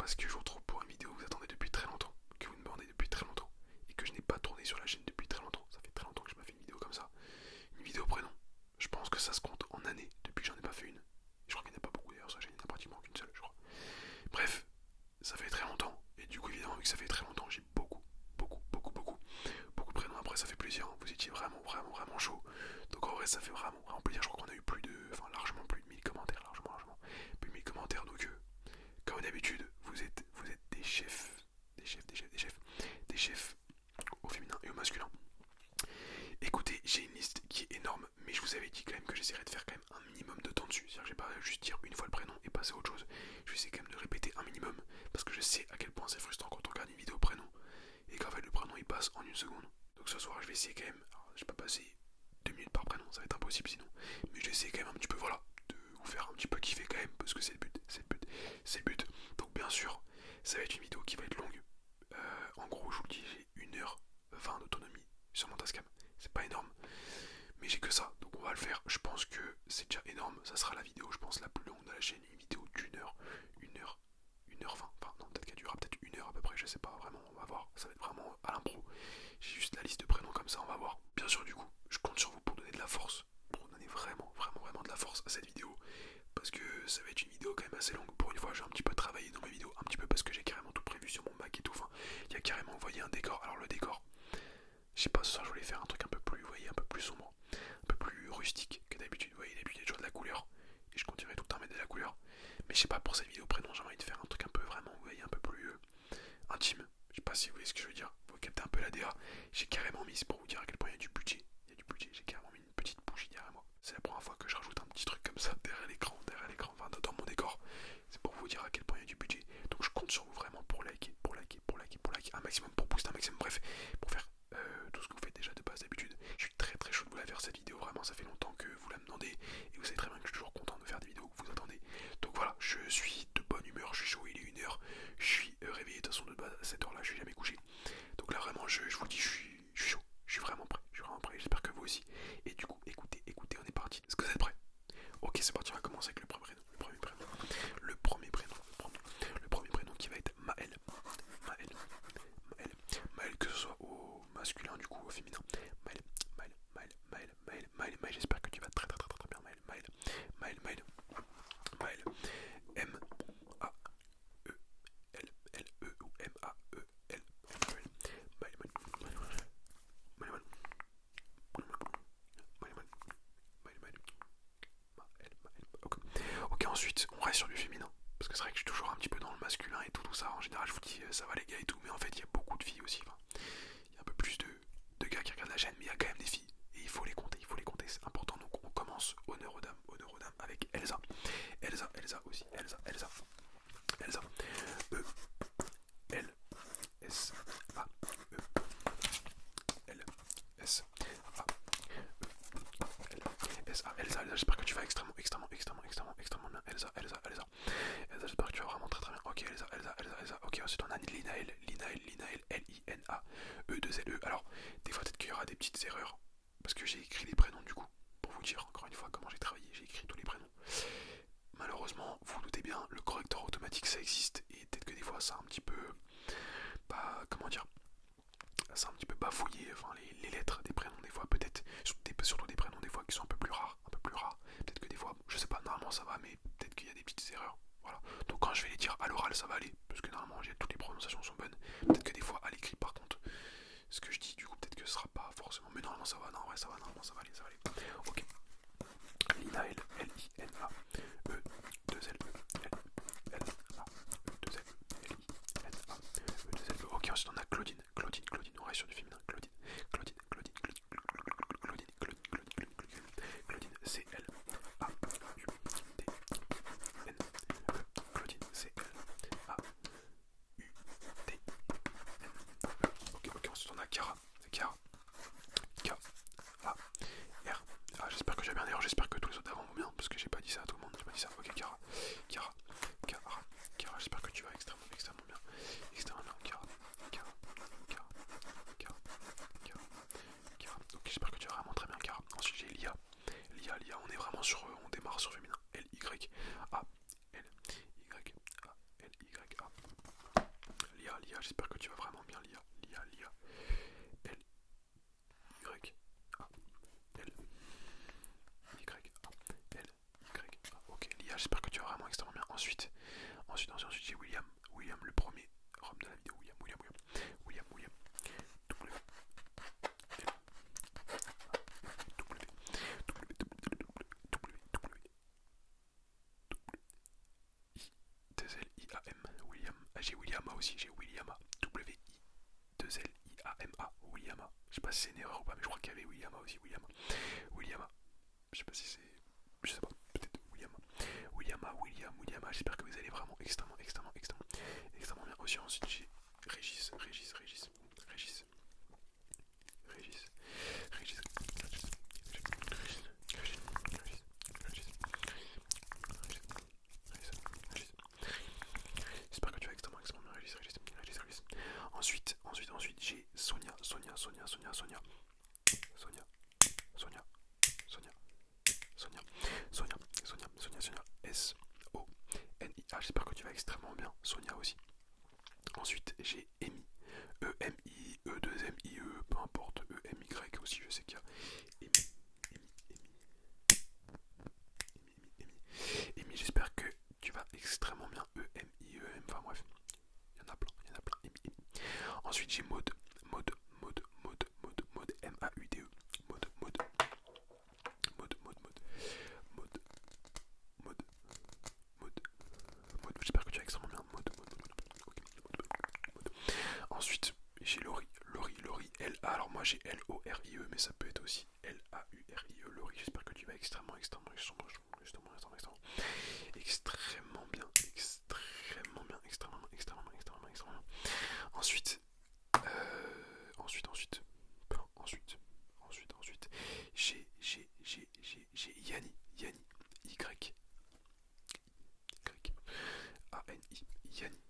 parce que je vous retrouve pour une vidéo que vous attendez depuis très longtemps, que vous demandez depuis très longtemps, et que je n'ai pas tourné sur la chaîne depuis très longtemps. Ça fait très longtemps que je m'ai fait une vidéo comme ça. Une vidéo prénom. Je pense que ça se compte en années depuis que j'en ai pas fait une. Je crois qu'il n'y en a pas beaucoup d'ailleurs sur la chaîne, il n'y en a pratiquement qu'une seule, je crois. Bref, ça fait très longtemps, et du coup évidemment vu que ça fait très longtemps, j'ai beaucoup de prénoms. Après ça fait plaisir, hein. Vous étiez vraiment chaud. Donc en vrai ça fait vraiment plaisir. Je crois qu'on a eu plus de, enfin largement plus de 1000 commentaires, largement plus de 1000 commentaires. Donc comme d'habitude, vous êtes des chefs au féminin et au masculin. Écoutez, j'ai une liste qui est énorme, mais je vous avais dit quand même que j'essaierais de faire quand même un minimum de temps dessus. C'est-à-dire que je vais pas juste dire une fois le prénom et passer à autre chose. Je vais essayer quand même de répéter un minimum, parce que je sais à quel point c'est frustrant quand on regarde une vidéo prénom et qu'en fait le prénom il passe en une seconde. Donc ce soir je vais essayer quand même, alors je vais pas passer 2 minutes par prénom, ça va être impossible sinon, mais je vais essayer quand même un petit peu, voilà, de vous faire un petit peu kiffer quand même, parce que c'est le but. Donc bien sûr, ça va être une vidéo qui va être longue. En gros, je vous le dis, j'ai 1h20 d'autonomie sur mon Tascam. C'est pas énorme, mais j'ai que ça, donc on va le faire. Je pense que c'est déjà énorme. Ça sera la vidéo, je pense, la plus longue de la chaîne. Une vidéo d'1 heure, 1h20. Enfin, non, peut-être qu'elle durera peut-être 1 heure à peu près, je sais pas vraiment. On va voir. Ça va être vraiment à l'impro. J'ai juste la liste de prénoms comme ça, on va voir. Bien sûr, du coup, je compte sur vous pour donner de la force. Pour donner vraiment de la force à cette vidéo. Parce que ça va être une vidéo quand même assez longue. Pour une fois, j'ai un petit peu travaillé dans mes vidéos. Un petit peu parce que j'ai carrément tout prévu sur mon Mac et tout. Enfin, il y a carrément, vous voyez, un décor. Alors, le décor, je sais pas, ce soir je voulais faire un truc un peu plus, vous voyez, un peu plus sombre, un peu plus rustique que d'habitude. Vous voyez, d'habitude il y a toujours de la couleur, et je continuerai tout le temps à mettre de la couleur. Mais je sais pas, pour cette vidéo prénom, j'ai envie de faire un truc un peu vraiment, vous voyez, un peu plus intime. Je sais pas si vous voyez ce que je veux dire, vous captez un peu la DA. J'ai carrément mis, c'est pour vous dire à quel point il y a du budget. Il y a du budget, j'ai carrément mis une petite bougie derrière moi. C'est la première fois que je rajoute un petit truc comme ça derrière l'écran, enfin dans mon décor. C'est pour vous dire à quel point il y a du budget. Donc je compte sur vous vraiment pour liker, un maximum, pour booster un maximum, bref, pour faire tout ce que vous faites déjà de base d'habitude. Je suis très chaud de vous la faire cette vidéo, vraiment ça fait longtemps que vous la demandez et vous savez très bien que je suis toujours content de faire des vidéos que vous attendez. Donc voilà, je suis de bonne humeur, je suis chaud, il est 1 heure, je suis réveillé de toute façon de base à cette heure là, je suis jamais couché. Donc là vraiment je vous le dis, je suis chaud, je suis vraiment prêt, j'espère que vous aussi. Et du coup, écoutez, on est parti. Est-ce que vous êtes prêts? Ok, c'est parti, on va commencer avec le premier prénom. Le premier prénom qui va être Maël. Maël, Maël, que ce soit au masculin du coup au féminin. Maël, j'espère que tu vas très bien. Maël, M A E L E ou M A E L. Maël, ok, ensuite on reste sur du féminin. Parce que c'est vrai que je suis toujours un petit peu dans le masculin et tout ça. En général, je vous dis ça va les gars et tout, mais en fait, il y a beaucoup de filles aussi. Enfin, il y a un peu plus de gars qui regardent la chaîne, mais il y a quand même des filles. Et il faut les compter, c'est important. Donc on commence, honneur aux dames, avec Elsa. Elsa aussi, Elsa. E, L, S, A, E, L, S, A, E, L, S, A. Elsa, j'espère que tu vas extrêmement bien. Elsa, j'espère que tu vas vraiment très bien. Ok, Elsa. Ok, ensuite on a Linaël, Lina, E2LE. Alors, des fois peut-être qu'il y aura des petites erreurs, parce que j'ai écrit les prénoms du coup. Pour vous dire encore une fois comment j'ai travaillé, j'ai écrit tous les prénoms. Malheureusement, vous vous doutez bien, le correcteur automatique ça existe, et peut-être que des fois ça a un petit peu, bah, comment dire, c'est un petit peu bafouillé, enfin les lettres des prénoms des fois peut-être, surtout des prénoms des fois qui sont un peu plus rares. Peut-être que des fois, je sais pas, normalement ça va, mais peut-être qu'il y a des petites erreurs. Voilà. Donc quand je vais les dire à l'oral ça va aller, parce que normalement toutes les prononciations sont bonnes. Peut-être que des fois à l'écrit par contre, ce que je dis du coup peut-être que ce sera pas forcément, mais normalement ça va, non ouais ça va, normalement ça va aller. Ok. Lina L, Lina, E, 2 L, L, L, A, E, 2 L, L, I, N, A, E, 2 L. Ok, ensuite on a Claudine, on reste sur du féminin. Claudine, C L A U D N E. Claudine, C L A U D N E. Ok, ensuite on a Cara, K A R. Ah, j'espère que j'ai bien, d'ailleurs j'espère que tous les autres d'avant vont bien, parce que j'ai pas dit ça à tout le monde, j'ai pas dit ça. Ok, Cara, j'espère que tu vas extrêmement bien. Cara. Ok, j'espère que tu vas vraiment très bien, Cara. Ensuite j'ai Lia, on est vraiment sur, on démarre sur féminin. L-Y-A, L-Y-A, L-Y-A. Lia, j'espère que tu vas vraiment bien, Lia. Lia. L, Y, A, L, Y, A, L, Y, A. Ok, Lia, j'espère que tu vas vraiment extrêmement bien. Ensuite, j'ai William. William, le premier Rome de la vidéo. William. W, I-2-L-I-A-M, William. Ah, j'ai Williama aussi, j'ai Williama. W-I-2-L-I-A-M-A, Williama. Je sais pas si c'est une erreur ou pas, mais je crois qu'il y avait Williama aussi, Williama. Je sais pas si c'est. Je sais pas, peut-être Williama. J'espère que vous allez vraiment extrêmement bien. Aussi, ensuite, j'ai Régis. J'espère que tu vas extrêmement bien, Régis. Ensuite, j'ai Sonia. S-O-N-I-A. J'espère que tu vas extrêmement bien, Sonia aussi. Ensuite, j'ai Emi. E-M-I, E-2-M-I-E, peu importe, E-M-Y aussi, je sais qu'il y a Emi, j'espère que tu vas extrêmement bien, E-M-I-E-M, enfin bref, il y en a plein, Emi. Ensuite, j'ai Maud, M-A-U-D-E, Maud, j'espère que tu vas extrêmement bien, Maud. Ensuite, j'ai Laurie, L-A, alors moi j'ai L-O-R-I-E, mais ça peut être aussi L-A-U-R-I-E, Laurie, j'espère que tu vas extrêmement bien, Ensuite, j'ai Yanni, Y-A-N-I, Yanni.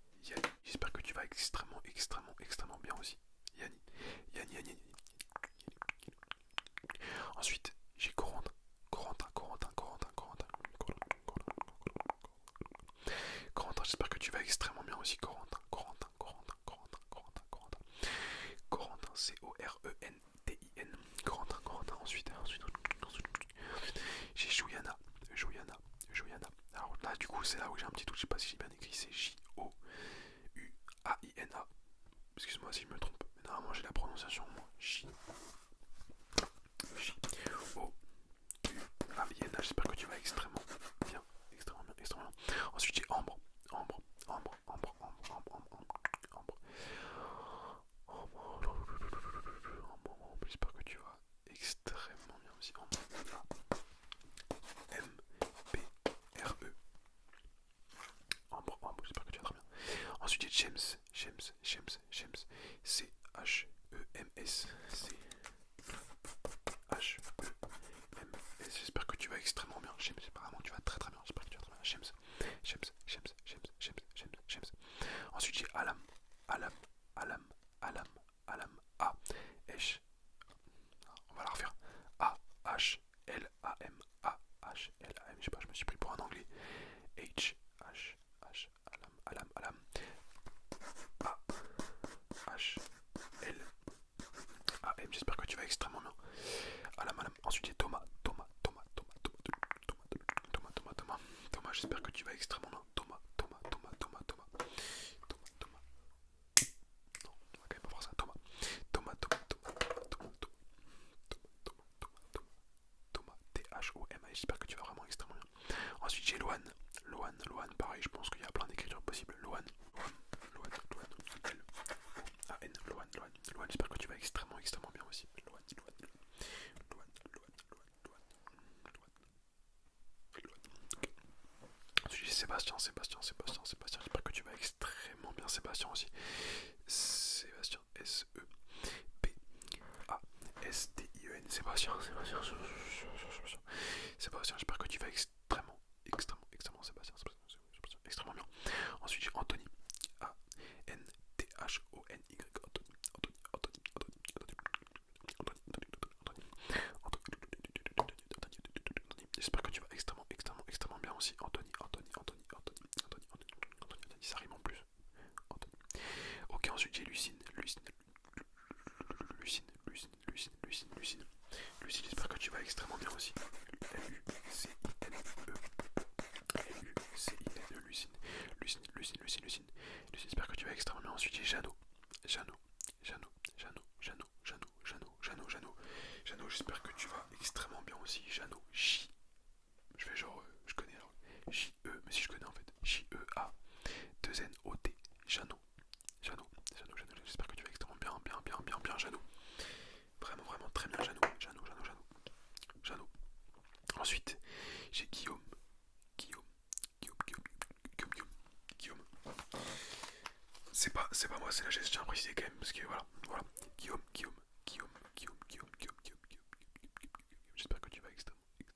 J'espère que tu vas extrêmement bien aussi. Yanni. Ensuite, j'ai Corentin. Corentin, j'espère que tu vas extrêmement bien aussi, Corentin. C-O-R-E-N-T-I-N. Corentin. Ensuite, j'ai Jouyana. Alors là, du coup, c'est là où j'ai un petit doute, je sais pas si j'ai bien écrit, c'est J-O-U-A-I-N-A. Excuse-moi si je me trompe, mais normalement j'ai la prononciation au moins. J-O-U-A-I-N-A. J'espère que tu vas extrêmement bien. Ensuite, j'ai Ambre. J'espère que tu vas extrêmement bien aussi. M-P-R-E. Ambre, j'espère que tu vas très bien. Ensuite, j'ai James. C-H-E-M-S. C-H-E-M-S. J'espère que tu vas extrêmement bien. James, apparemment tu vas très bien. J'espère que tu vas très bien. James. Ensuite, j'ai Alam. A-H. On va la refaire. A-H-L-A-M. Je sais pas, je me suis pris pour un anglais. H-H-H. Alam. A-H-L-A-M. J'espère que tu vas extrêmement bien. Alam. Ensuite, j'ai Thomas. Thomas, j'espère que tu vas extrêmement bien. Thomas. Non, on va quand même pas voir ça. Thomas, T-H-O-M-A. J'espère que tu vas vraiment extrêmement bien. Ensuite, j'ai Loane, pareil, je pense qu'il y a plein d'écritures possibles. Loane, L-O-A-N, Loane, j'espère que tu vas extrêmement bien aussi. Loane. Ensuite, j'ai Sébastien, j'espère que tu vas extrêmement bien, Sébastien aussi. Sébastien, S-E-B-A-S-T-I-E-N, Sébastien, j'espère que tu vas extrêmement, Sébastien, extrêmement bien. Ensuite j'ai Lucine, Lucine, Lucine, Lucine, Lucine, Lucine, Lucine. Lucine, j'espère que tu vas extrêmement bien aussi. Lucine. Lucine, Lucine, Lucine, Lucine, Lucine. Lucine, j'espère que tu vas extrêmement bien. Ensuite j'ai Jeannot, Jeannot, Jeannot, Jeannot, Jeannot, Jeannot, Jeannot, Jeannot, Jeannot. Jeannot, j'espère que tu vas extrêmement bien aussi. Jeannot, J. Je fais genre, je connais alors. J-E, mais si je connais en fait. J-E-A, 2-N-O-T. Jeannot, Jeannot, Jeannot, Jeannot. J'espère que tu vas extrêmement bien, bien, bien, bien, bien, Jeannot. Vraiment, vraiment très bien, Jeannot, Jeannot, Jeannot, Jeannot. Jeannot. Ensuite, j'ai Guillaume, Guillaume, Guillaume, Guillaume, Guillaume, Guillaume, Guillaume. C'est pas moi, c'est la chaise, je tiens à préciser quand même, parce que voilà, voilà. Guillaume, Guillaume, Guillaume, Guillaume, Guillaume, Guillaume, Guillaume, Guillaume. J'espère que tu vas extrêmement bien,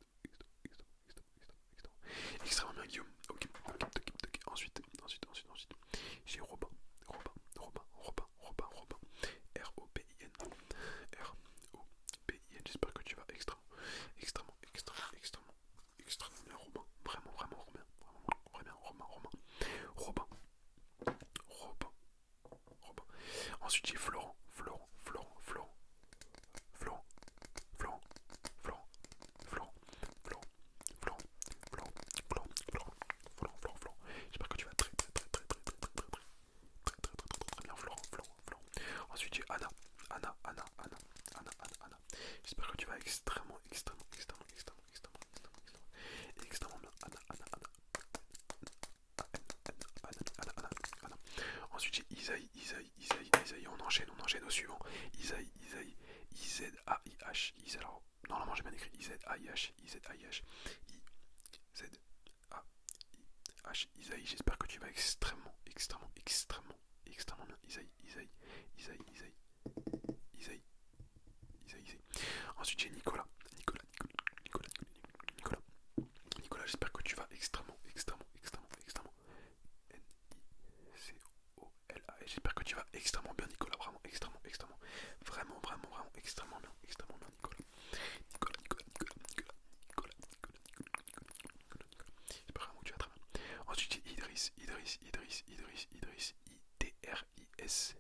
Guillaume. Ok, ok, ok, ok. Ensuite, j'ai Robin, Robin, Robin, Robin, Robin, Robin. R-O-B-I-N. R-O-B-I-N. J'espère que tu vas extrêmement, extrêmement, extrêmement, extrêmement, extrêmement bien, Robin. Vraiment, vraiment, Robin. Vraiment, Romain, Romain. Robin, Robin, Robin. Ensuite, j'ai Florent, Florent, Florent, Florent, Florent, Florent, Florent, Florent, Florent, Florent, Florent, Florent, Florent, Florent, Florent, Florent. J'espère que tu vas très, très, très, très, très, très, très, très, très bien, Florent, Florent, Florent. Ensuite, j'ai Anna, Anna, Anna, Anna, Anna, Anna, Anna. J'espère que tu vas extrêmement, extrêmement, extrêmement, extrêmement, extrêmement, extrêmement, extrêmement bien. Anna, Anna, Anna. Anna. Ensuite j'ai Isaïe, Isaïe, Isaïe, Isaïe, on enchaîne au suivant. Isaïe, Isaïe, I-Z-A-I-H, Isaïe, alors normalement j'ai bien écrit I-Z-A-I-H, I-Z-A-I-H, I-Z-A-I-H, Isaïe, j'espère que tu vas extrêmement, extrêmement, extrêmement, extrêmement bien. Isaïe, Isaïe, Isaïe, Isaïe, Isaïe, Isaïe, Isaïe. Ensuite j'ai Nicolas, Nicolas, Nicolas, Nicolas, Nicolas, j'espère que tu vas extrêmement, extrêmement, extrêmement, extrêmement. N-I-C-O-L-A. J'espère que tu vas extrêmement bien, Nicolas. Vraiment, extrêmement, extrêmement. Vraiment, vraiment, vraiment, extrêmement bien, Nicolas. Nicolas, Nicolas, Nicolas, Nicolas, Nicolas, Nicolas, Nicolas, Nicolas, Nicolas, Nicolas. J'espère vraiment que tu vas très bien. Ensuite, j'ai Idriss, Idriss, Idriss, Idriss, Idriss, I-D-R-I-S,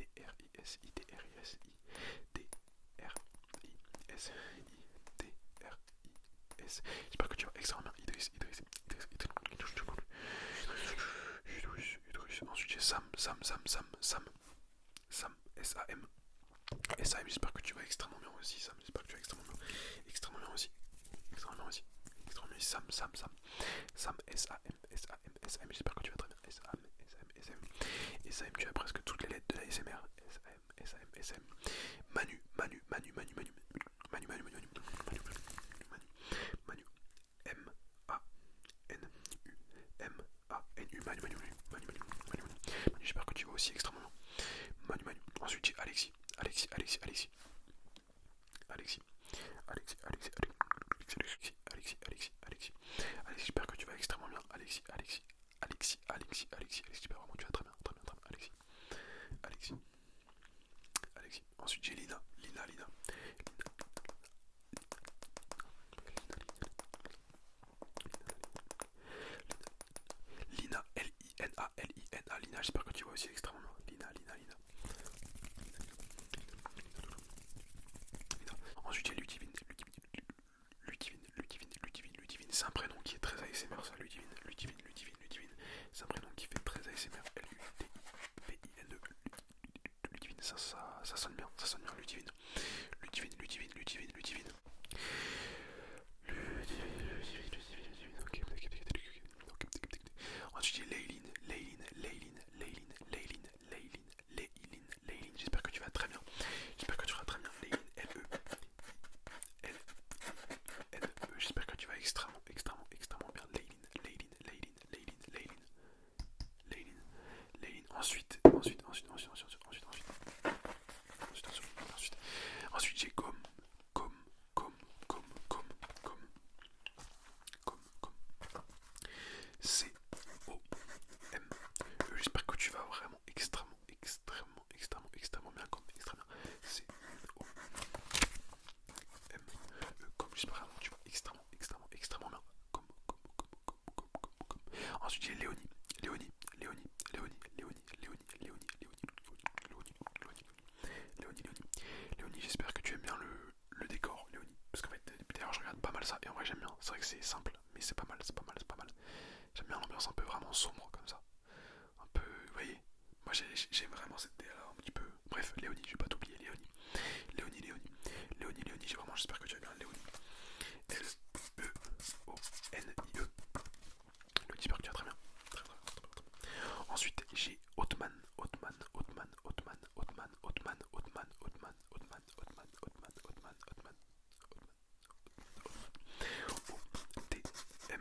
I-D-R-I-S, I-D-R-I-S, I-D-R-I-S, I-D-R-I-S. J'espère que tu vas extrêmement bien, Idriss, Idriss, Idriss, Idriss. Ensuite j'ai Sam, Sam, Sam, Sam, Sam, Sam, S-A-M, S-A-M, j'espère que tu vas extrêmement bien aussi, Sam, j'espère que tu vas extrêmement bien aussi, extrêmement bien aussi, extrêmement bien, Sam, Sam, Sam, Sam, S-A-M, S-A-M, S-A-M, j'espère que tu vas très bien, S-A-M, S-A-M, S-A-M, S-A-M, tu as presque toutes les lettres de la S-M-R, S-A-M, S-A-M, S-A-M, Manu, Manu, Manu, Manu, Manu, Manu, Manu, Manu, Manu, Manu, Manu, M-A-N-U, M-A-N-U, Manu, Manu, Manu, Manu, Manu, j'espère que tu vas aussi extrêmement bien. Manu, Manu. Ensuite j'ai Alexis, Alexis, Alexis, Alexis, Alexis, Alexis, Alexis, Alexis, Alexis, Alexis, Alexis, Alexis, j'espère que tu vas extrêmement bien. Alexis, Alexis, Alexis, Alexis, Alexis, Alexis, j'espère vraiment que tu vas très bien, très bien, très bien. Alexis, Alexis, Alexis. Ensuite j'ai Lina, Lina, Lina, Lina, L-I-N-A, L-I-N-A, Lina, j'espère que tu vas aussi extrêmement bien. Lina, Lina, Lina. Ensuite j'ai Ludivine, Ludivine, c'est un prénom qui est très ASMR ça, Ludivine, c'est un prénom qui fait très ASMR, L-U-D-I-V-I-N-E, Ludivine, ça sonne bien, Ludivine, ok. Ensuite j'ai Layline, j'espère que tu vas très bien, Layline, L-E-N-E, j'espère que tu vas extrêmement, extrêmement, extrêmement bien, Layline, ensuite, j'ai C-O-M, j'espère que tu vas vraiment extrêmement, extrêmement, extrêmement, extrêmement bien, extrêmement bien, C-O-M, j'espère vraiment que tu vas extrêmement, extrêmement, extrêmement bien, Ensuite j'ai Léonie, j'ai Hotman, Hotman, Hotman, Hotman, Hotman, Hotman, Hotman, Hotman, Hotman, Hotman, Hotman, Hotman, Hotman, O-T-M-A-N-E.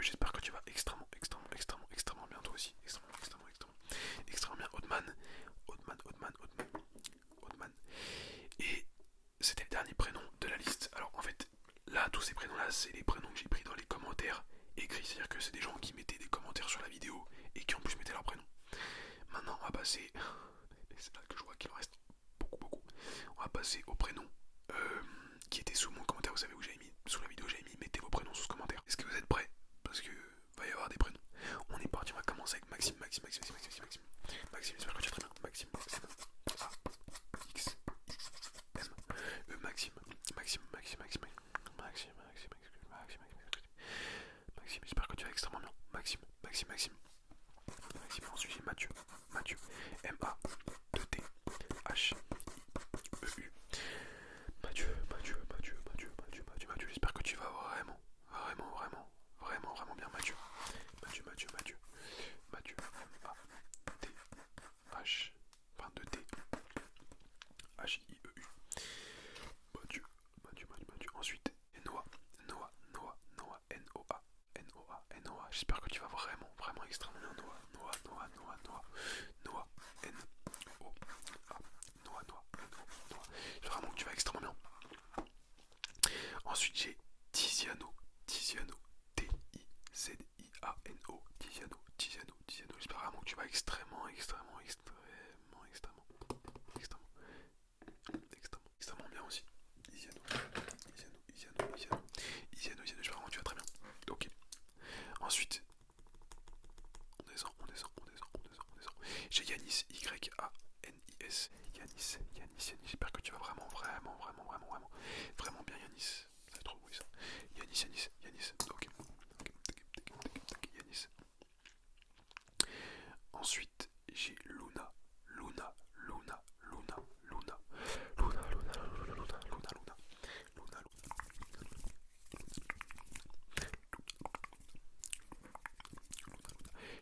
J'espère que tu vas extrêmement, extrêmement, extrêmement, extrêmement bien toi aussi. Extrêmement, extrêmement, extrêmement, extrêmement bien. Hotman, Hotman, Hotman, Hotman, Hotman. Et c'était le dernier prénom de la liste. Alors en fait, là, tous ces prénoms-là, c'est les prénoms que j'ai pris dans les commentaires écrits. C'est-à-dire que c'est des gens qui mettaient des commentaires sur la vidéo et qui en plus mettaient leur prénom. Maintenant, on va passer. C'est là que je vois qu'il en reste beaucoup, beaucoup. On va passer au prénom qui était sous mon commentaire. Vous savez où j'avais mis, sous la vidéo, j'avais mis mettez vos prénoms sous ce commentaire. Est-ce que vous êtes prêts? Parce que va y avoir des prénoms. On est parti, on va commencer avec Maxime, Maxime, Maxime, Maxime, Maxime, Maxime. Maxime, j'espère que tu vas très bien. Maxime, M-A-X, M-E, Maxime, Maxime, Maxime, Maxime, Maxime, Maxime, Maxime, Maxime, Maxime, j'espère que tu vas extrêmement bien. Maxime, Maxime, Maxime. Maxime, ensuite j'ai Mathieu, Mathieu, M-A-2-T-H-I-E-U. Mathieu, Mathieu, Mathieu, Mathieu, Mathieu, Mathieu, Mathieu, j'espère que tu vas vraiment, vraiment, vraiment, vraiment, vraiment bien, Mathieu. Mathieu, Mathieu, Mathieu, Mathieu, M-A-T-H, enfin 2-T, H-I-E-U. Mathieu, Mathieu, Mathieu, Mathieu. Ensuite, Noah, Noah, Noah, Noah, N-O-A, N-O-A, N-O-A. J'espère que tu vas vraiment, vraiment extrêmement bien, Noah, Noah, Noah, Noah, Noah, Noah, N-O-A, Noah, Noah, Noah. Vraiment que tu vas extrêmement bien. Ensuite, j'ai Tiziano, Tiziano, T-I-Z-I-A-N-O, Tiziano, Tiziano, Tiziano. J'espère vraiment que tu vas extrêmement, extrêmement, extrêmement, extrêmement, extrêmement, extrêmement, extrêmement bien aussi. Isiano, Isiano, Isiano, Isiano, Isiano, Isiano, j'espère vraiment que tu vas très bien. Ok. Ensuite, on descend, on descend, on descend, on descend, on descend. J'ai Yanis, Y-A-N-I-S. Yanis, Yanis, Yanis. J'espère que tu vas vraiment, vraiment, vraiment, vraiment, vraiment, vraiment bien, Yanis. Ça va être trop oui ça. Yanis, Yanis, Yanis. Ok. Yanis. Ensuite, j'ai Luna, Luna, Luna, Luna, Luna, Luna, Luna, Luna, Luna, Luna, Luna, Luna.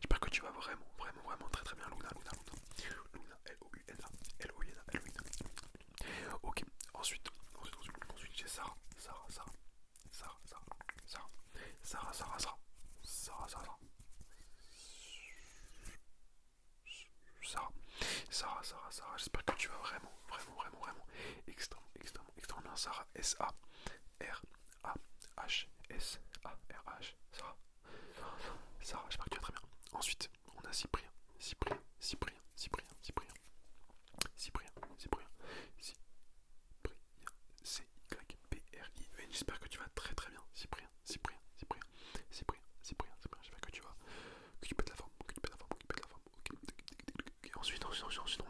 J'espère que tu vas vraiment, vraiment, vraiment très très bien, Luna, Luna, Luna. Luna, L-O-U-N-A, L-O-U-N-A, L-O-U-N-A. Ok, ensuite j'ai Sarah, Sarah, Sarah, Sarah, Sarah, Sarah, Sarah, Sarah, Sarah, Sarah, Sarah, Sarah, Sarah, Sarah, Sarah, j'espère que tu vas vraiment, vraiment, vraiment, vraiment extrêmement, extrêmement, extrêmement bien, Sarah, S-A-R-A-H-S-A-R-H, Sarah, Sarah, j'espère que tu vas très bien. Ensuite, on a Cyprien, Cyprien, Cyprien, Cyprien, Cyprien, Cyprien, Cyprien, Cyprien, C-Y-P-R-I-E-N, j'espère que tu vas très très bien, Cyprien, Cyprien, Cyprien, Cyprien, Cyprien, Cyprien, j'espère que tu vas, que tu pètes la forme, que tu pètes la forme, que tu pètes la forme, ok. Ensuite, on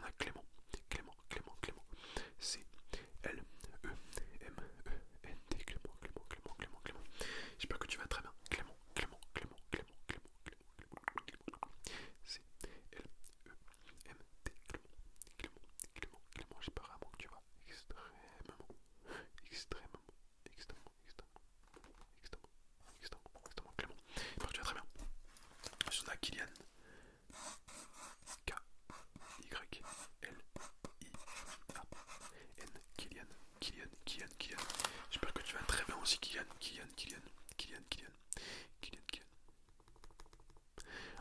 a Clément, Clément, Clément, Clément, C-L-E-M-E-N-T, Clément, Clément, Clément, Clément, Clément, j'espère que tu vas très bien, Clément, Clément, Clément, Clément, Clément, Clément, Clément, C-L-E-M-T, Clément, Clément, Clément, j'espère vraiment que tu vas extrêmement, extrêmement, extrêmement, extrêmement, extrêmement, extrêmement, extrêmement, Clément, j'espère que tu vas très bien. Ensuite, on a Kylian, K-Y-L-I-A-N, Kylian, Kylian, Kylian, Kylian. J'espère que tu vas très bien aussi, Kylian, Kylian, Kylian, Kylian, Kylian, Kylian, Kylian.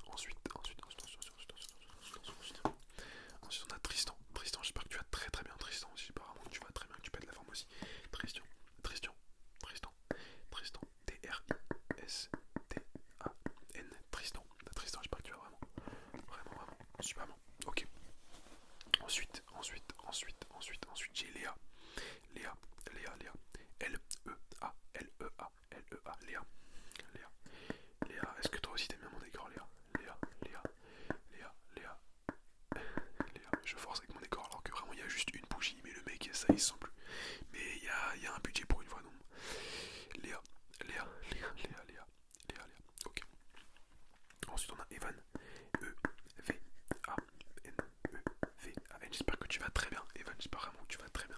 Ensuite, on a Tristan, Tristan, j'espère que tu vas très très bien, Tristan aussi, j'espère vraiment que tu vas très bien, que tu pètes la forme aussi. Tristan, Tristan, Tristan, Tristan, T-R-I-S-T-A-N, Tristan, Tristan, j'espère que tu vas vraiment, vraiment, vraiment, super bien. Ok. Ensuite, j'ai Léa. Léa, Léa, Léa. L-E-A, L-E-A, L-E-A, Léa. Léa, Léa, est-ce que toi aussi t'aimes bien mon décor, Léa? Léa, Léa, Léa, Léa. Léa, je force avec mon décor alors que vraiment il y a juste une bougie, mais le mec, ça il se sent plus. Mais il y a un budget pour une fois, donc. Léa, Léa, Léa, Léa, Léa, Léa, Léa. Ok. Ensuite, on a Evan. E-V-A-N-E-V-A-N. J'espère que tu vas très bien, Evan. J'espère vraiment que tu vas très bien.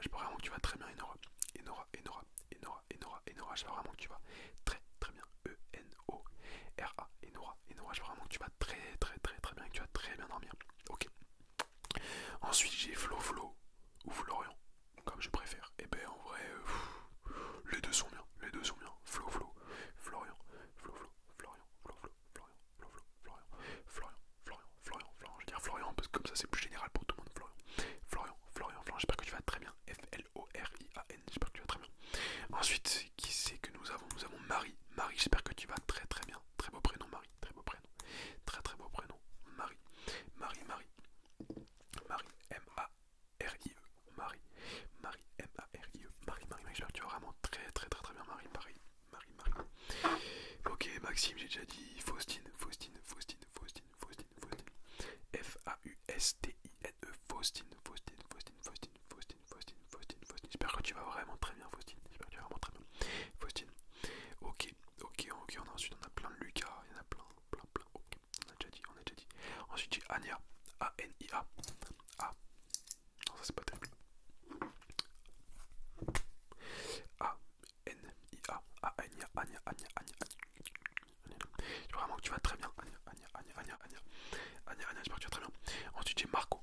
j'espère vraiment que tu vas très bien, Enora. Enora, j'espère vraiment que tu vas très très bien. Enora, Enora, j'espère vraiment que tu vas très bien, que tu vas très bien dormir. Ok. Ensuite, j'ai Flo ou Florian, comme je préfère. Et ben en vrai, les deux sont bien, Flo, Florian, Florian. Je veux dire Florian parce que comme ça c'est plus général pour tout le monde. Florian, j'espère que tu vas très bien. Florian, j'espère que tu vas très bien. Ensuite, qui c'est que nous avons? Nous avons Marie. Marie, j'espère que tu vas très bien. Très beau prénom, Marie. Très beau prénom. Très beau prénom. Marie. Marie. M-A-R-I-E. Marie. M-A-R-I-E. Marie. J'espère que tu vas vraiment très bien, Marie. Ok, Maxime, j'ai déjà dit. Faustine. Faustine. J'espère que tu vas vraiment très bien, Faustine. Faustine. Ok. Ensuite, on a plein de Lucas. Il y en a plein. Ok, on a déjà dit. Ensuite, j'ai Ania. A-N-I-A. A. Non, ça c'est pas terrible. A-N-I-A. Ania. Je veux vraiment que tu vas très bien. Ania, j'espère que tu vas très bien. Ensuite, j'ai Marco.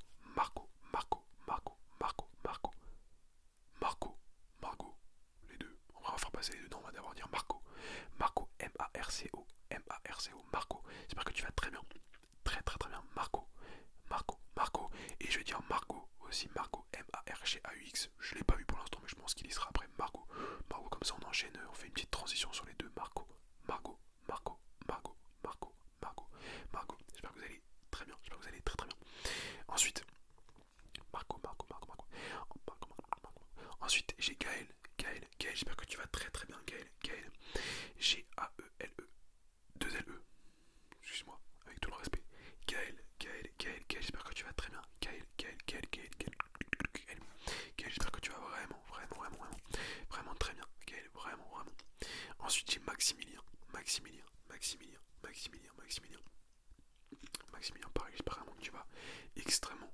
Les deux. On va faire passer les deux. Non, on va d'abord dire Marco. M-A-R-C-O. Marco. J'espère que tu vas très bien. Très bien. Marco. Et je vais dire Marco aussi. Marco. Je l'ai pas vu pour l'instant, mais je pense qu'il y sera après. Marco, comme ça on enchaîne. On fait une petite transition sur les deux. Marco. J'espère que vous allez très bien. Très bien. Ensuite, Marco. Ensuite, j'ai Gaël, j'espère que tu vas très bien, Gaël. G-A-E-L-E, 2 L-E, excuse-moi, avec tout le respect. Gaël, j'espère que tu vas très bien. Gaël, j'espère que tu vas vraiment très bien. Gaël, vraiment. Ensuite, j'ai Maximilien, pareil, j'espère vraiment que tu vas extrêmement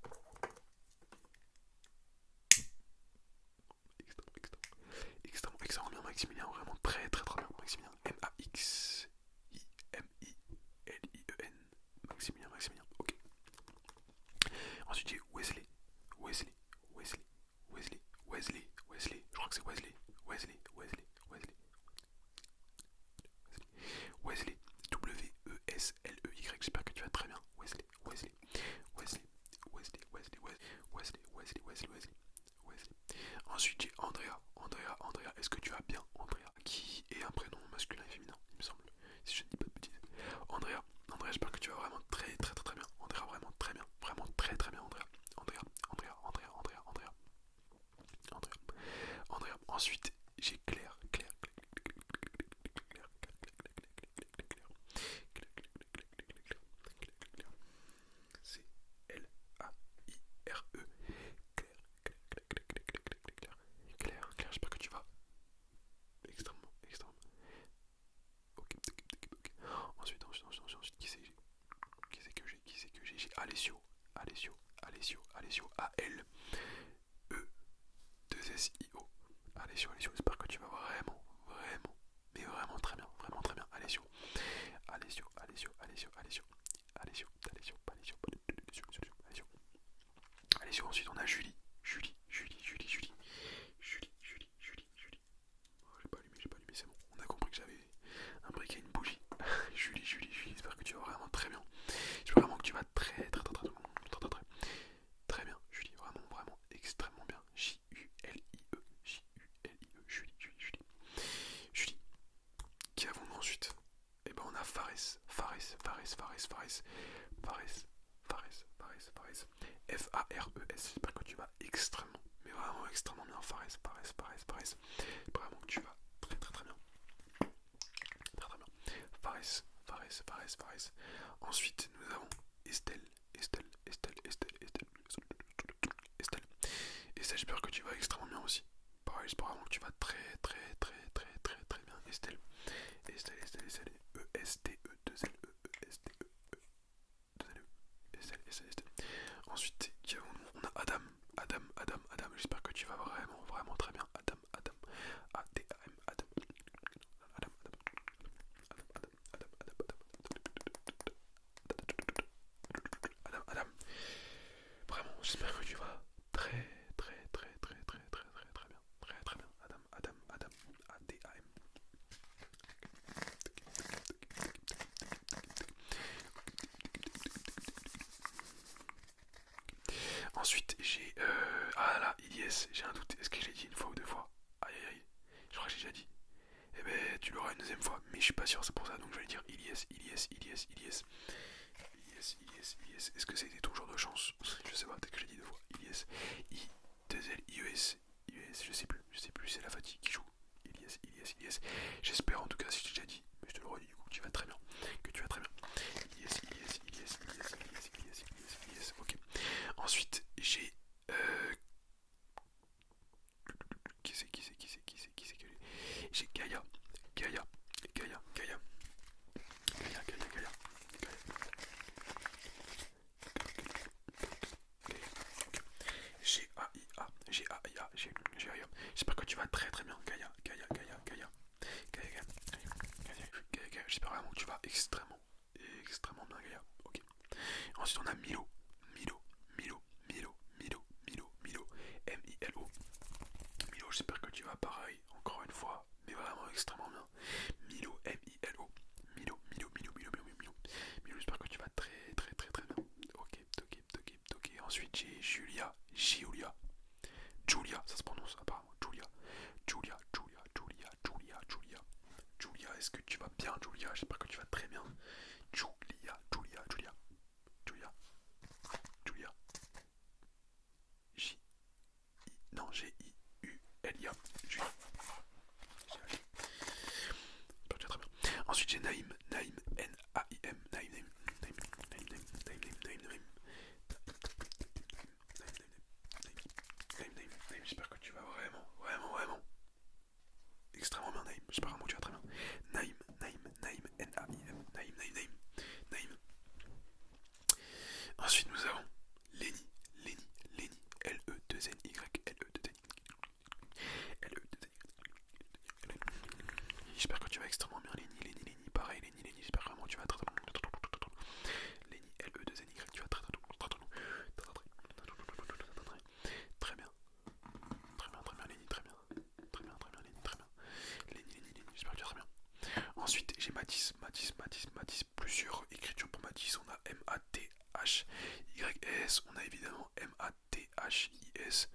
bien, Maximilien, vraiment très bien, Maximilien. Maximilien, ok. Ensuite j'ai Wesley, je crois que c'est Wesley, W-E-S-L-E-Y, j'espère que tu vas très bien, Wesley. Ensuite j'ai Andrea, est-ce que tu vas bien, Andrea, qui est un prénom masculin et féminin, il me semble, si je ne dis pas de bêtises. Andrea, j'espère que tu vas vraiment très bien. Andrea, vraiment très bien, Andrea. Ensuite, j'ai Claire. C'est L-A-I-R-E. Claire, j'espère que tu vas extrêmement. Ok. Ensuite, qui c'est que j'ai? J'ai Alessio. A-L-E-2-S-I-O. Alessio, j'espère que tu vas vraiment, mais vraiment très bien, Alessio. Ensuite on a Julie. Oh, j'ai pas allumé, c'est bon. On a compris que j'avais un briquet et une bougie. Julie, j'espère que tu vas vraiment très bien. J'espère vraiment que tu vas très bien, Julie, vraiment extrêmement bien. J-U-L-I-E, Julie. Qui avons-nous ensuite? Et ben on a Fares. F-A-R-E-S. J'espère que tu vas extrêmement, mais vraiment extrêmement bien. Fares. Vraiment que tu vas très bien. Fares. Ensuite, nous avons Estelle. J'espère que tu vas extrêmement bien aussi. Pareil, j'espère vraiment que tu vas très bien. Estelle. E-S-T-E-2-L-E. Estelle. Ensuite, qui avons-nous? On a Adam. J'espère que tu vas vraiment Ilyes, j'ai un doute, est-ce que je l'ai dit une fois ou deux fois? Aïe aïe aïe, je crois que j'ai déjà dit. Eh ben, tu l'auras une deuxième fois, mais je suis pas sûr, c'est pour ça, donc je vais dire Ilyes, Ilyes, Ilyes, Ilyes. Ilyes, Ilyes, Ilyes. Est-ce que c'était ton jour de chance? Je sais pas, peut-être que j'ai dit deux fois. Ilyes, I, 2L, IES, IES, je sais plus, c'est la fatigue qui joue. Ilyes, Ilyes, Ilyes. J'espère en tout cas, si je t'ai déjà dit, mais je te le redis du coup, que tu vas très bien. Que tu vas très bien. Ilyes, Ilyes, Ilyes, Ilyes, Ilyes, Ilyes, Ilyes, Ilyes. Ok. Ensuite, j'ai. Qui c'est que j'ai Gaïa, Gaïa, Gaïa, Gaïa, Gaïa, Gaïa, Gaïa. G-A-I-A, G-A-I-A, G-A-I-A. J'espère que tu vas très très bien, Gaïa, Gaïa, Gaïa, Gaïa, Gaïa, Gaïa, Gaïa, Gaïa, Gaïa. J'espère vraiment que tu vas extrêmement, extrêmement bien, Gaïa. Ok. Ensuite on a Milo, Milo, Milo, Milo, Milo, Milo, Milo, M-I-L-O. Milo, j'espère que tu vas pareil, encore une fois, mais vraiment extrêmement bien. Milo, M-I-L-O. Milo, Milo, Milo, Milo, Milo, Milo. Milo, j'espère que tu vas très très très très bien. Ok, ok, ok, ok. Ensuite j'ai Julia, Giulia. Julia, ça se prononce apparemment. Julia, Julia, Julia, Julia, Julia, Julia. Julia, est-ce que tu vas bien, Julia? J'espère que tu vas très bien. Julia, Julia, Julia, Julia, Julia. J, I, non, G-I-U-L-I-A. Julia. J'espère que tu vas très bien. Ensuite j'ai Naïm, Naïm, N-A-I-M, Naïm, Naïm, Naïm, Naïm, Naïm, Naïm, Naïm, Naïm, Naïm. Naïm, j'espère que tu vas vraiment, vraiment, vraiment extrêmement bien, Naïm. J'espère vraiment que tu vas très bien. Naïm, Naïm, Naïm, N-A-I-M, Naïm, Naïm, Naïm, Naïm. Ensuite, nous avons Lenny, Lenny, Lenny, L-E-2-N-Y, L-E-2-N-Y, L-E-2-N-Y. J'espère que tu vas extrêmement bien, Lenny, Lenny, Lenny. Pareil, Lenny, Lenny. J'espère vraiment que tu vas très, très, Lenny, L-E-2-N-Y, tu vas très, très, très bien. Très bien, très bien, Lenny, très bien. Très bien, très bien, Lenny, très bien. Lenny, Lenny, Lenny, j'espère que tu vas très bien. Ensuite, j'ai Mathis, Mathis, Mathis, Mathis. Plusieurs écritures pour Mathis. On a M-A-T-H-Y-S. On a évidemment M-A-T-H-I-S.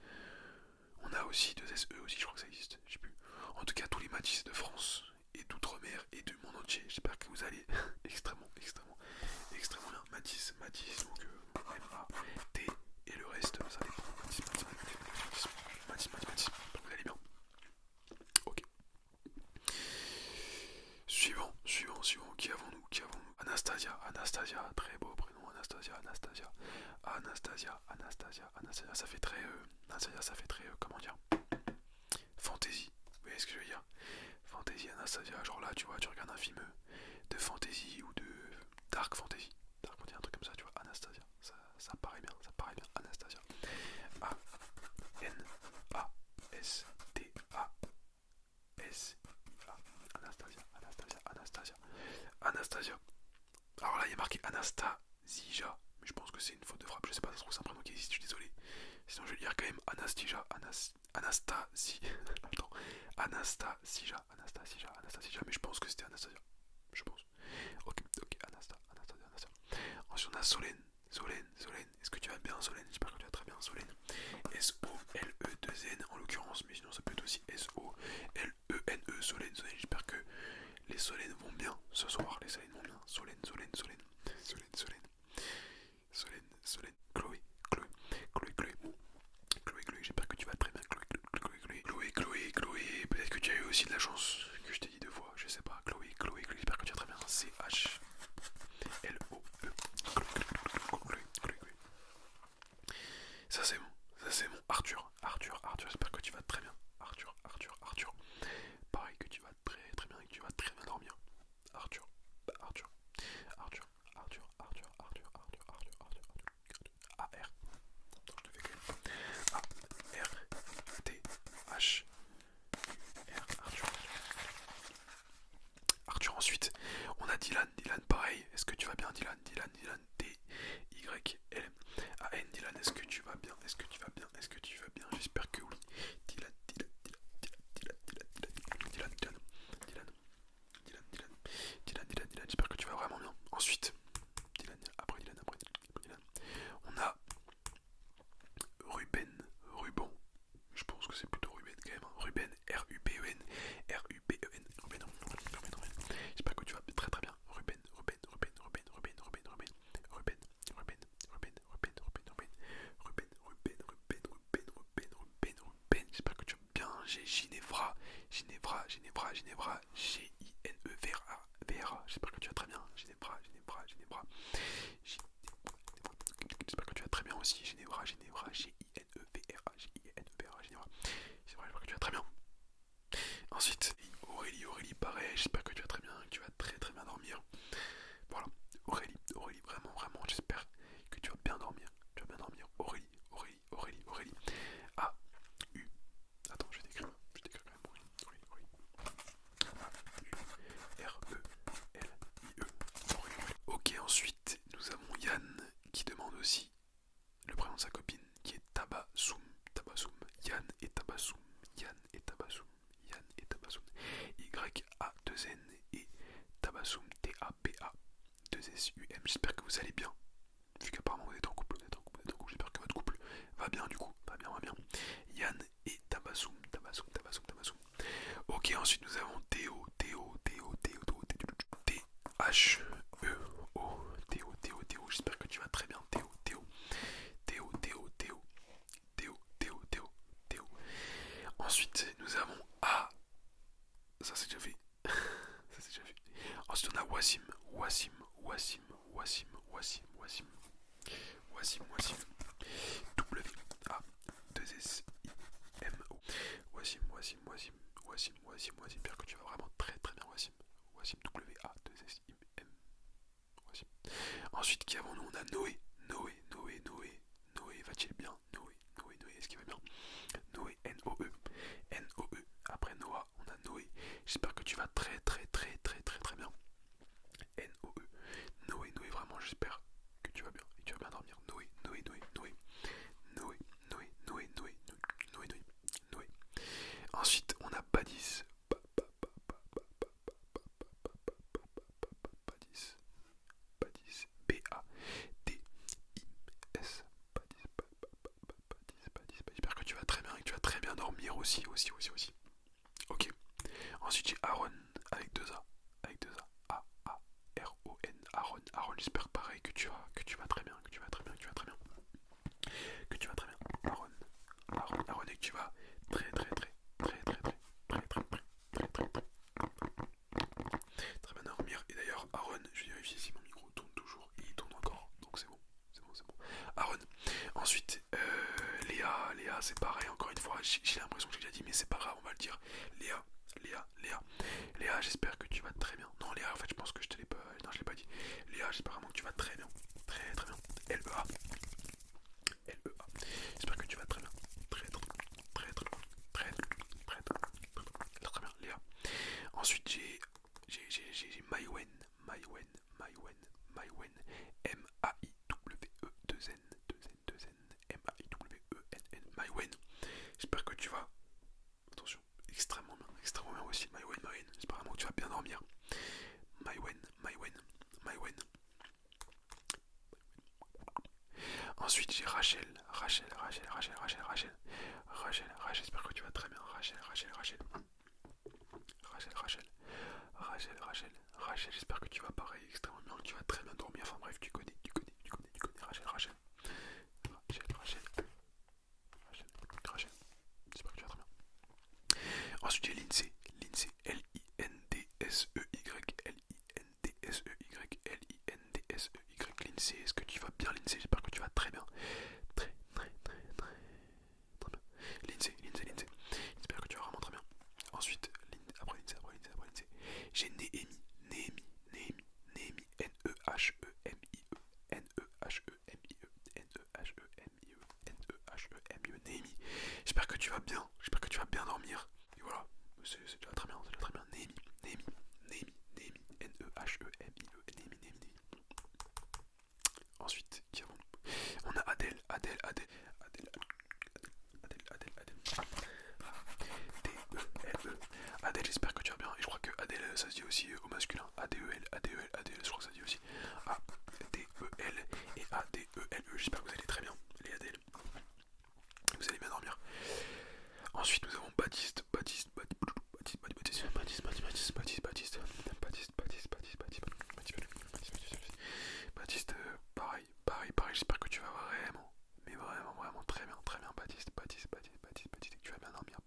On a aussi deux S-E aussi, je crois que ça existe. Je sais plus. En tout cas, tous les Mathis de France et d'outre-mer et du monde entier. J'espère que vous allez extrêmement, extrêmement, extrêmement bien. Mathis, Mathis, donc M-A-T et le reste, ça dépend. Mathis, Mathis, Mathis, Mathis, Mathis, Mathis. Vous allez bien. Ok. Suivant, suivant, suivant. Qui avons-nous? Qui avons-nous? Anastasia, Anastasia. Très beau prénom. Anastasia, Anastasia. Anastasia, Anastasia, Anastasia. Ça fait très. Anastasia, ça fait très. Comment dire? Fantasy. Vous voyez ce que je veux dire? Fantasy, Anastasia. Genre là, tu vois, tu regardes un film de fantasy ou de dark fantasy. Dark fantasy, un truc comme ça, tu vois. Anastasia. Ça paraît bien, ça paraît bien. Anastasia. A-N-A-S-T-A-S-I-A. Anastasia, Anastasia, Anastasia. Anastasia. Alors là, il y a marqué Anastasia. Mais je pense que c'est une faute de frappe. Je sais pas, ça se trouve, c'est un prénom qui existe, je suis désolé. Sinon, je vais lire quand même Anastasia. Anastasia. Attends. Anastasia. Anastasia. Anastasia. Mais je pense que c'était Anastasia. Je pense. Ok, ok. Anastasia. Anastasia. Ensuite, on a Solène. Solène, Solène. Est-ce que tu vas bien, Solène? J'espère que tu vas très bien, Solène. S-O-L-E-2-N en l'occurrence. Mais sinon, ça peut être aussi S-O-L-E-N-E. Solène, Solène. J'espère que les Solènes vont bien ce soir. Les Solènes vont bien. Solène, Solène, Solène. Solène, Solène. Solène, Solène. Chloé, Chloé, Chloé, Chloé. Chloé, Chloé, j'espère que tu vas très bien. Chloé, Chloé, Chloé, Chloé, Chloé, Chloé. Peut-être que tu as eu aussi de la chance que je t'ai dit deux fois. Je sais pas. Chloé, Chloé, Chloé. J'espère que tu vas très bien. C-H-L-O-E. Chloé, Chloé, Chloé, Chloé. Ça c'est bon. Ça c'est bon. Arthur, Arthur, Arthur. J'espère que tu vas très bien. Arthur, Arthur, Arthur. Pareil que tu vas très très bien et que tu vas très bien dormir. Arthur, j'ai Ginevra, Ginevra, j'espère que tu vas très bien, Ginevra, j'espère que tu vas très bien aussi, Ginevra, Ginevra, Ginevra, j'espère que tu vas très bien. Ensuite, Aurélie, pareil, j'espère que tu vas très bien, que tu vas très très bien dormir. Voilà, Aurélie, vraiment, j'espère que tu vas bien dormir, Aurélie. A, U, attends, je vais t'écrire quand même, Aurélie. A, U, R, E, L, I, E, Aurélie. Ok, ensuite, nous avons Yann qui demande aussi le prénom de sa copine qui est Tabasoum. Yann et Tabasoum. Y-A-2-N et Tabasoum, T-A-B-A-2-S-U-M. J'espère que vous allez bien. Vu qu'apparemment vous êtes en couple, j'espère que votre couple va bien du coup. Va bien. Yann et Tabasoum. Ok, ensuite nous avons Théo. Théo. J'espère que tu vas très bien, Théo. Ensuite, nous avons A. Ça c'est déjà fait. Ensuite, on a Wassim. W A 2 S I M O. Wassim. J'espère que tu vas vraiment très très bien, Wassim. W A 2 S I M. Wassim. Ensuite, qui avons-nous? On a Noé. Noé, va-t-il bien? Noé, est-ce qu'il va bien? Noé, N-O-E. Après Noah, on a Noé. J'espère que tu vas très bien. N-O-E. Noé, vraiment, j'espère que tu vas bien et que tu vas bien dormir. Noé. Ensuite, on a Badis. Badis. B-A-D-I-S. Badis. J'espère que tu vas très bien et que tu vas très bien dormir aussi. Ok. Ensuite, j'ai Aaron avec deux A. A-A-R-O-N. Aaron, j'espère pareil que tu vas très bien. Aaron, et que tu vas très bien dormir. Et d'ailleurs, Aaron, je vais vérifier si mon micro tourne toujours. Et il tourne encore, donc c'est bon. Aaron. Ensuite, Léa, c'est pareil, encore une fois, j'ai l'impression que j'ai déjà dit, mais c'est pas grave, on va le dire. Léa, j'espère que tu vas très bien. Non, Léa, en fait, je pense que je l'ai pas dit. Léa, j'espère vraiment que tu vas très bien. Très bien. L-E-A. J'espère que tu vas très bien. Très bien, Léa. Ensuite, j'ai Maïwen. M-A-I-W-E-2-N. M-A-I-W-E-N-N. Maïwen. J'espère que tu vas, attention, extrêmement bien aussi. Maïwen. J'espère vraiment que tu vas bien dormir. Maïwen. Ensuite, j'ai Rachel, j'espère que tu vas très bien. Rachel, j'espère que tu vas pareil, extrêmement bien, que tu vas très bien dormir. Enfin bref, tu connais. Rachel. J'espère que tu vas très bien. Ensuite, j'ai Lindsay, Lindsay. Lindsay, est-ce que tu vas bien, Lindsay? J'espère que tu vas très bien. Très bien. Lindsay. J'espère que tu vas vraiment très bien. Ensuite, après Lindsay, j'ai Néhémie. Néhémie. J'espère que tu vas bien. J'espère que tu vas bien dormir. Et voilà, c'est déjà très bien. Néhémie. Néhémie. Ensuite, qui avons on a Adèle. D-E-L-E. Adèle, j'espère que tu vas bien. Et je crois que Adèle, ça se dit aussi au masculin. A-D-E-L, je crois que ça se dit aussi. A-D-E-L et A-D-E-L-E. J'espère que vous allez très bien, les Adèle. Vous allez bien dormir. Ensuite, nous avons Baptiste. Baptiste, pareil, j'espère que tu vas vraiment, mais vraiment très bien, Baptiste, et que tu vas bien dormir,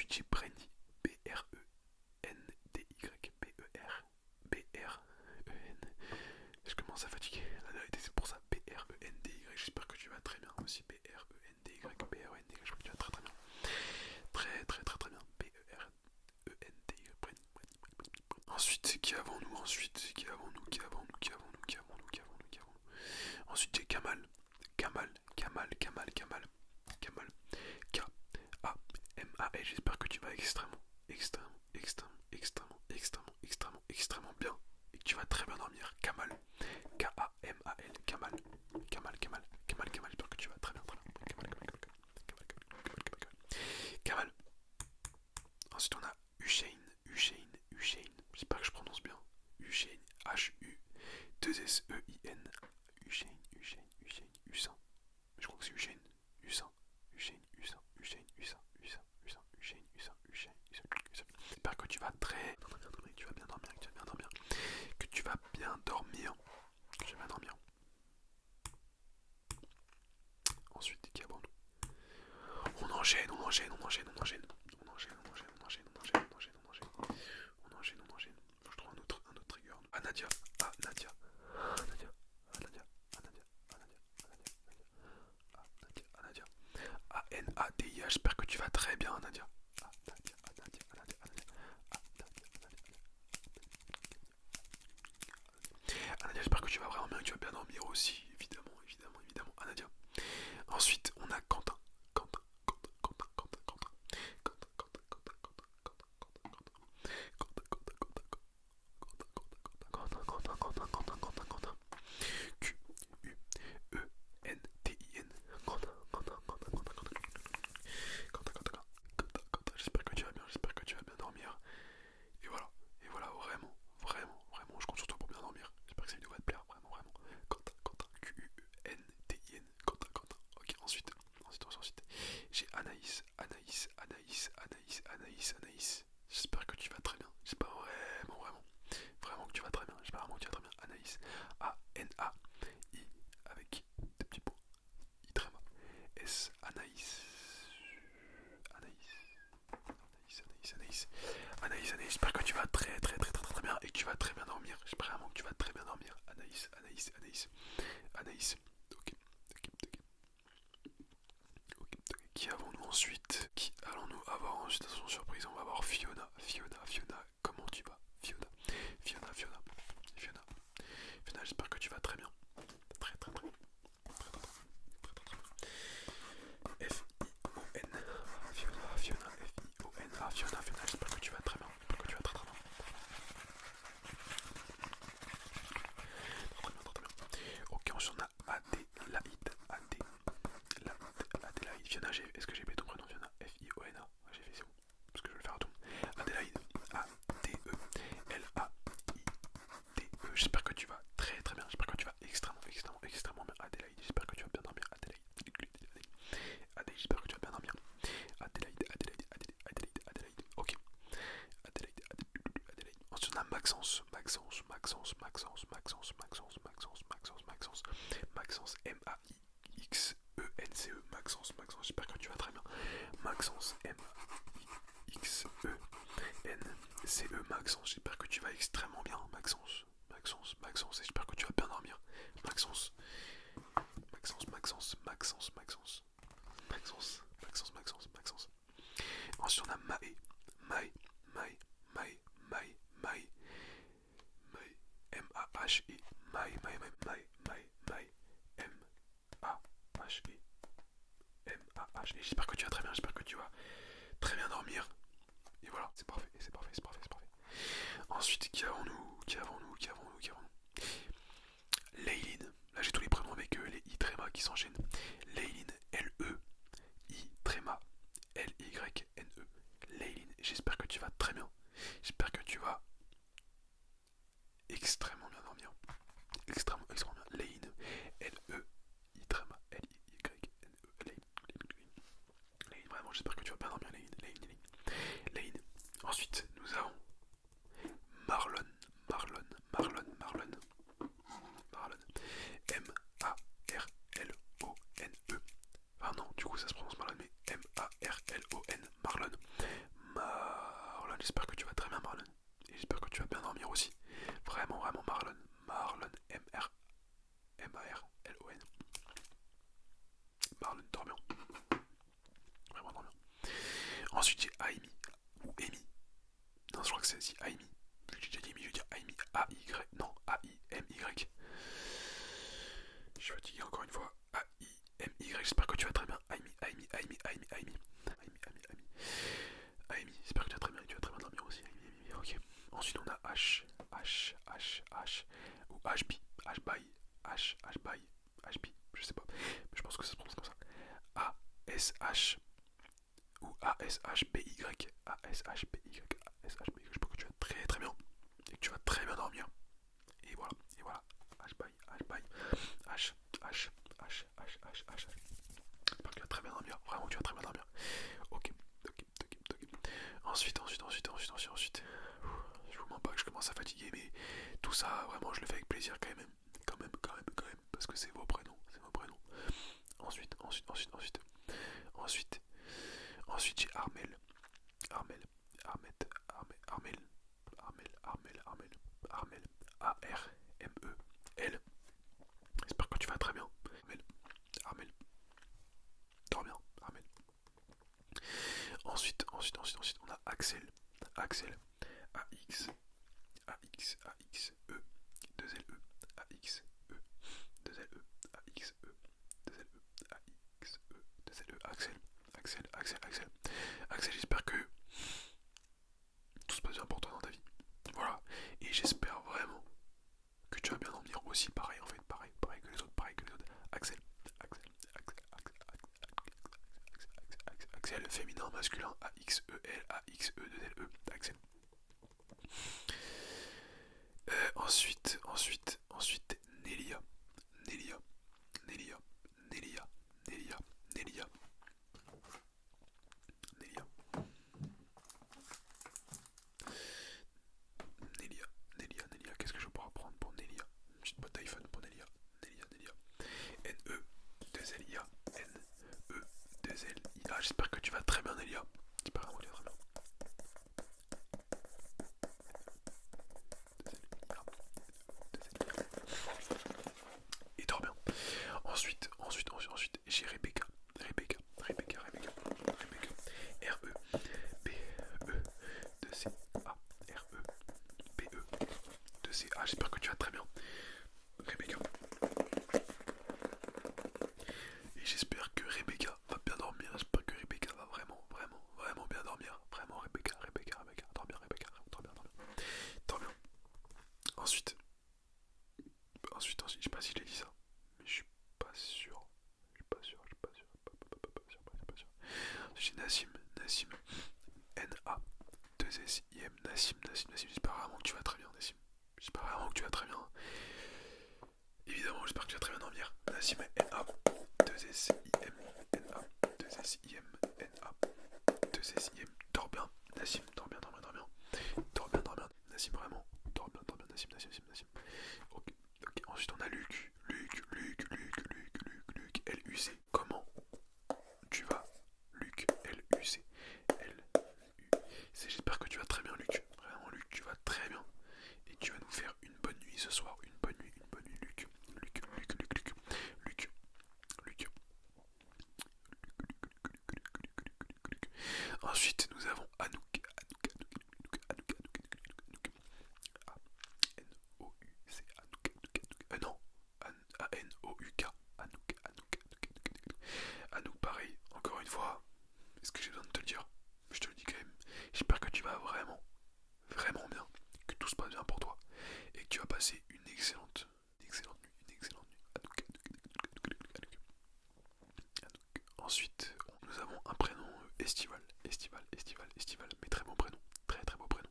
Ensuite j'ai Brendy, Brendy, B-R-E-N. Je commence à fatiguer, la vérité c'est pour ça, Brendy, j'espère que tu vas très bien aussi, Brendy, Brendy, j'espère que tu vas très très bien. Très très très très bien, Brendy, Ensuite, qui avons-nous? Ensuite, j'ai Kamal. Kamal. K-A-M-A-L. J'espère que tu vas extrêmement bien. Et que tu vas très bien dormir. Kamal. K-A-M-A-L. Kamal. J'espère que tu vas très bien. Kamal. Ensuite, on a Hussein. J'espère que je prononce bien. Hussein. H-U-2-S-E-I-N. Hussein. Je crois que c'est Hussein. J'espère que tu vas très que tu vas bien dormir, que tu vas bien dormir. Ensuite, qui avons-nous? On enchaîne. Faut que je trouve un autre trigger. Ah, Nadia. A-N-A-D-I-A. J'espère que tu vas très bien, Nadia. Nadia, j'espère que tu vas vraiment bien, que tu vas bien dormir aussi. Évidemment. Nadia. Ensuite, on a Quentin. Q-U-E-N-T-I-N. J'espère que tu vas bien, dormir. Et voilà, vraiment, je compte sur toi pour bien dormir. J'espère que cette vidéo va te plaire, vraiment. Quentin, Q-U-E-N-T-I-N. Quentin. Ok, ensuite, j'ai Anaïs. J'espère que tu vas très bien. J'espère vraiment que tu vas très bien. Anaïs. A-N-A-I avec des petits points. I tréma. S. Anaïs. J'espère que tu vas très bien et que tu vas très bien dormir. J'espère vraiment que tu vas très bien dormir. Anaïs. Ok. Qui avons-nous ensuite? Qui allons-nous avoir ensuite? Attention, surprise, on va avoir Fiona. Comment tu vas? Fiona, j'espère que tu vas très bien. Très bien. F-I-O-N. Fiona, F-I-O-N-A. Fiona, j'espère que tu vas très bien. Ok, ensuite on a Adélaïde. Fiona, est-ce que j'ai oublié ton prénom? Fiona, F-I-O-N-A. J'ai fait, c'est bon, parce que je vais le faire à tout. Adélaïde, A-D-E-L-A-I-D-E. J'espère que tu vas très bien. J'espère que tu vas extrêmement bien. Adélaïde, j'espère que tu vas bien dormir. Adélaïde, j'espère que tu vas bien dormir. Adélaïde. Ok. Adélaïde. Ensuite on a Maxence. M-A-I-X-E-N-C-E. Maxence, j'espère que tu vas très bien. Maxence, M-A-I-X-E-N-C-E. Maxence, j'espère que tu vas extrêmement bien. Maxence, j'espère que tu vas bien dormir. Maxence. Ensuite on a Maë. M-A-H-E. M-A-H-E. J'espère que tu vas très bien, j'espère que tu vas très bien dormir. Et voilà, c'est parfait. Ensuite, qui avons-nous? Layline. Là j'ai tous les prénoms avec les I tréma qui s'enchaînent. Layline, L-E-I tréma L-Y-N-E. Layline, j'espère que tu vas très bien. J'espère que tu vas extrêmement bien dormir. Extrêmement bien. Layline, L-E-I tréma L-Y-N-E. Layline, vraiment, j'espère que tu vas bien dormir. Layline. Ensuite, nous avons Marlon. M-A-R-L-O-N-E. Ah non, du coup ça se prononce Marlon, mais M-A-R-L-O-N. Marlon. c'est si Aimi. Vu que j'ai déjà dit Amy, je vais dire Aimi. A-Y. Non, A-I-M-Y. Je suis fatigué encore une fois. A-I-M-Y. J'espère que tu vas très bien. Aimi, Aimi, Aimi, Aimi, Aimi. Aimi, Aimi, Aimi. Aimi, j'espère que tu vas très bien. Tu vas très bien dormir aussi. Aimi, Aimi, ok. Ensuite, on a H. H, H, H. Ou HB. HBY. H, HBY. HB. Je sais pas. Mais je pense que ça se prononce comme ça. A-S-H. Ou A-S-H-B-Y. A-S-H-B-Y. A-S-H-B-Y. J'espère que tu vas très très bien. Et que tu vas très bien dormir. Et voilà. Et voilà. HBY. HBY. H, H, H, H, H, H. J'espère que tu vas très bien dormir. Vraiment, tu vas très bien dormir. Ok. Ok. Ok. Ok. Ensuite. Je vous mens pas que je commence à fatiguer, mais tout ça, vraiment, je le fais avec plaisir quand même. Quand même. Parce que c'est vos prénoms. C'est vos prénoms. Ensuite. Ensuite, j'ai Armel. Armel. Armet. Armel. Armel. A-R-M-E-L. J'espère que tu vas très bien. Armel. Dors bien. Armel. Ensuite, on a Axel. Axel. A-X. A-X. A-X-E. 2-L-E. A-X-E. 2-L-E. A-X-E. 2-L-E. A-X-E. 2-L-E. Axel. Axel, j'espère que tout se passe bien pour toi dans ta vie. Voilà. Et j'espère vraiment que tu vas bien dormir aussi. Pareil en fait. Pareil que les autres. Axel. Axel, féminin, masculin. A-X-E-L. A-X-E-2-L-E. Axel. Ensuite, Nelia. Nelia. Nelia. Nelia. Nelia. Nelia. Nelia. Nelia. Qu'est-ce que je pourrais prendre pour Nelia? Une petite boîte iPhone pour Nelia. Nelia. N-E-2-L-I-A. N-E-2-L-I-A. J'espère que tu vas très bien, Nelia. J'espère vraiment que tu vas très bien. Et dors bien. Ensuite, j'ai Rebecca. Rebecca. R-E-B-E-2-C-A. R-E-B-E-2-C-A. J'espère que tu vas très bien. Rebecca. Et j'espère que Rebecca va bien dormir. J'espère que Rebecca va vraiment bien dormir. Vraiment, Rebecca. Dors bien, Rebecca. Dors bien. Ensuite, je sais pas si je l'ai dit ça, mais je suis pas sûr. J'ai Nassim. N-A-2-S-I-M. Nassim. J'espère vraiment que tu vas très bien, Nassim. Évidemment, j'espère que tu vas très bien dormir. Nassim, N-A-2-S-I-M. N-A-2-S-I-M. N-A-2-S-I-M. Dors bien, Nassim. Dors bien. Nassim, vraiment. Dors bien, Nassim. Ok. Ensuite, on a Luc. L-U-C. Comment tu vas, Luc? L-U-C. J'espère que tu vas très bien, Luc. Vraiment, Luc, tu vas très bien. Et tu vas nous faire une bonne nuit ce soir. Une bonne nuit, Luc. Ensuite, nous avons Anouk. A-N-O-U-C. Non. A-N-O-U-K. Anouk, pareil. Encore une fois. Est-ce que j'ai besoin de te le dire? Je te le dis quand même. J'espère que tu vas vraiment bien. Que tout se passe bien pour toi. Et que tu vas passer une excellente nuit. Anouk. Ensuite, nous avons un prénom estival. Mais très bon prénom. Très beau prénom.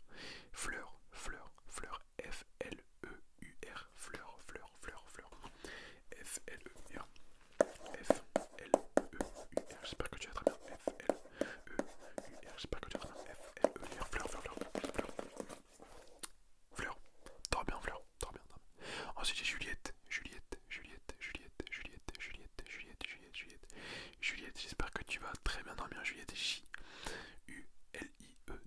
Fleur. F-L-E-U-R. Fleur. F-L-E-U-R. J'espère que tu vas très bien. F-L-E-U-R. J'espère que tu vas très bien. F-L-E-U-R. Fleur. Dors bien, Fleur. Ensuite, j'ai Juliette. Juliette, j'espère que tu vas très bien dormir, Juliette. J-U-L-I-E-T-T-E.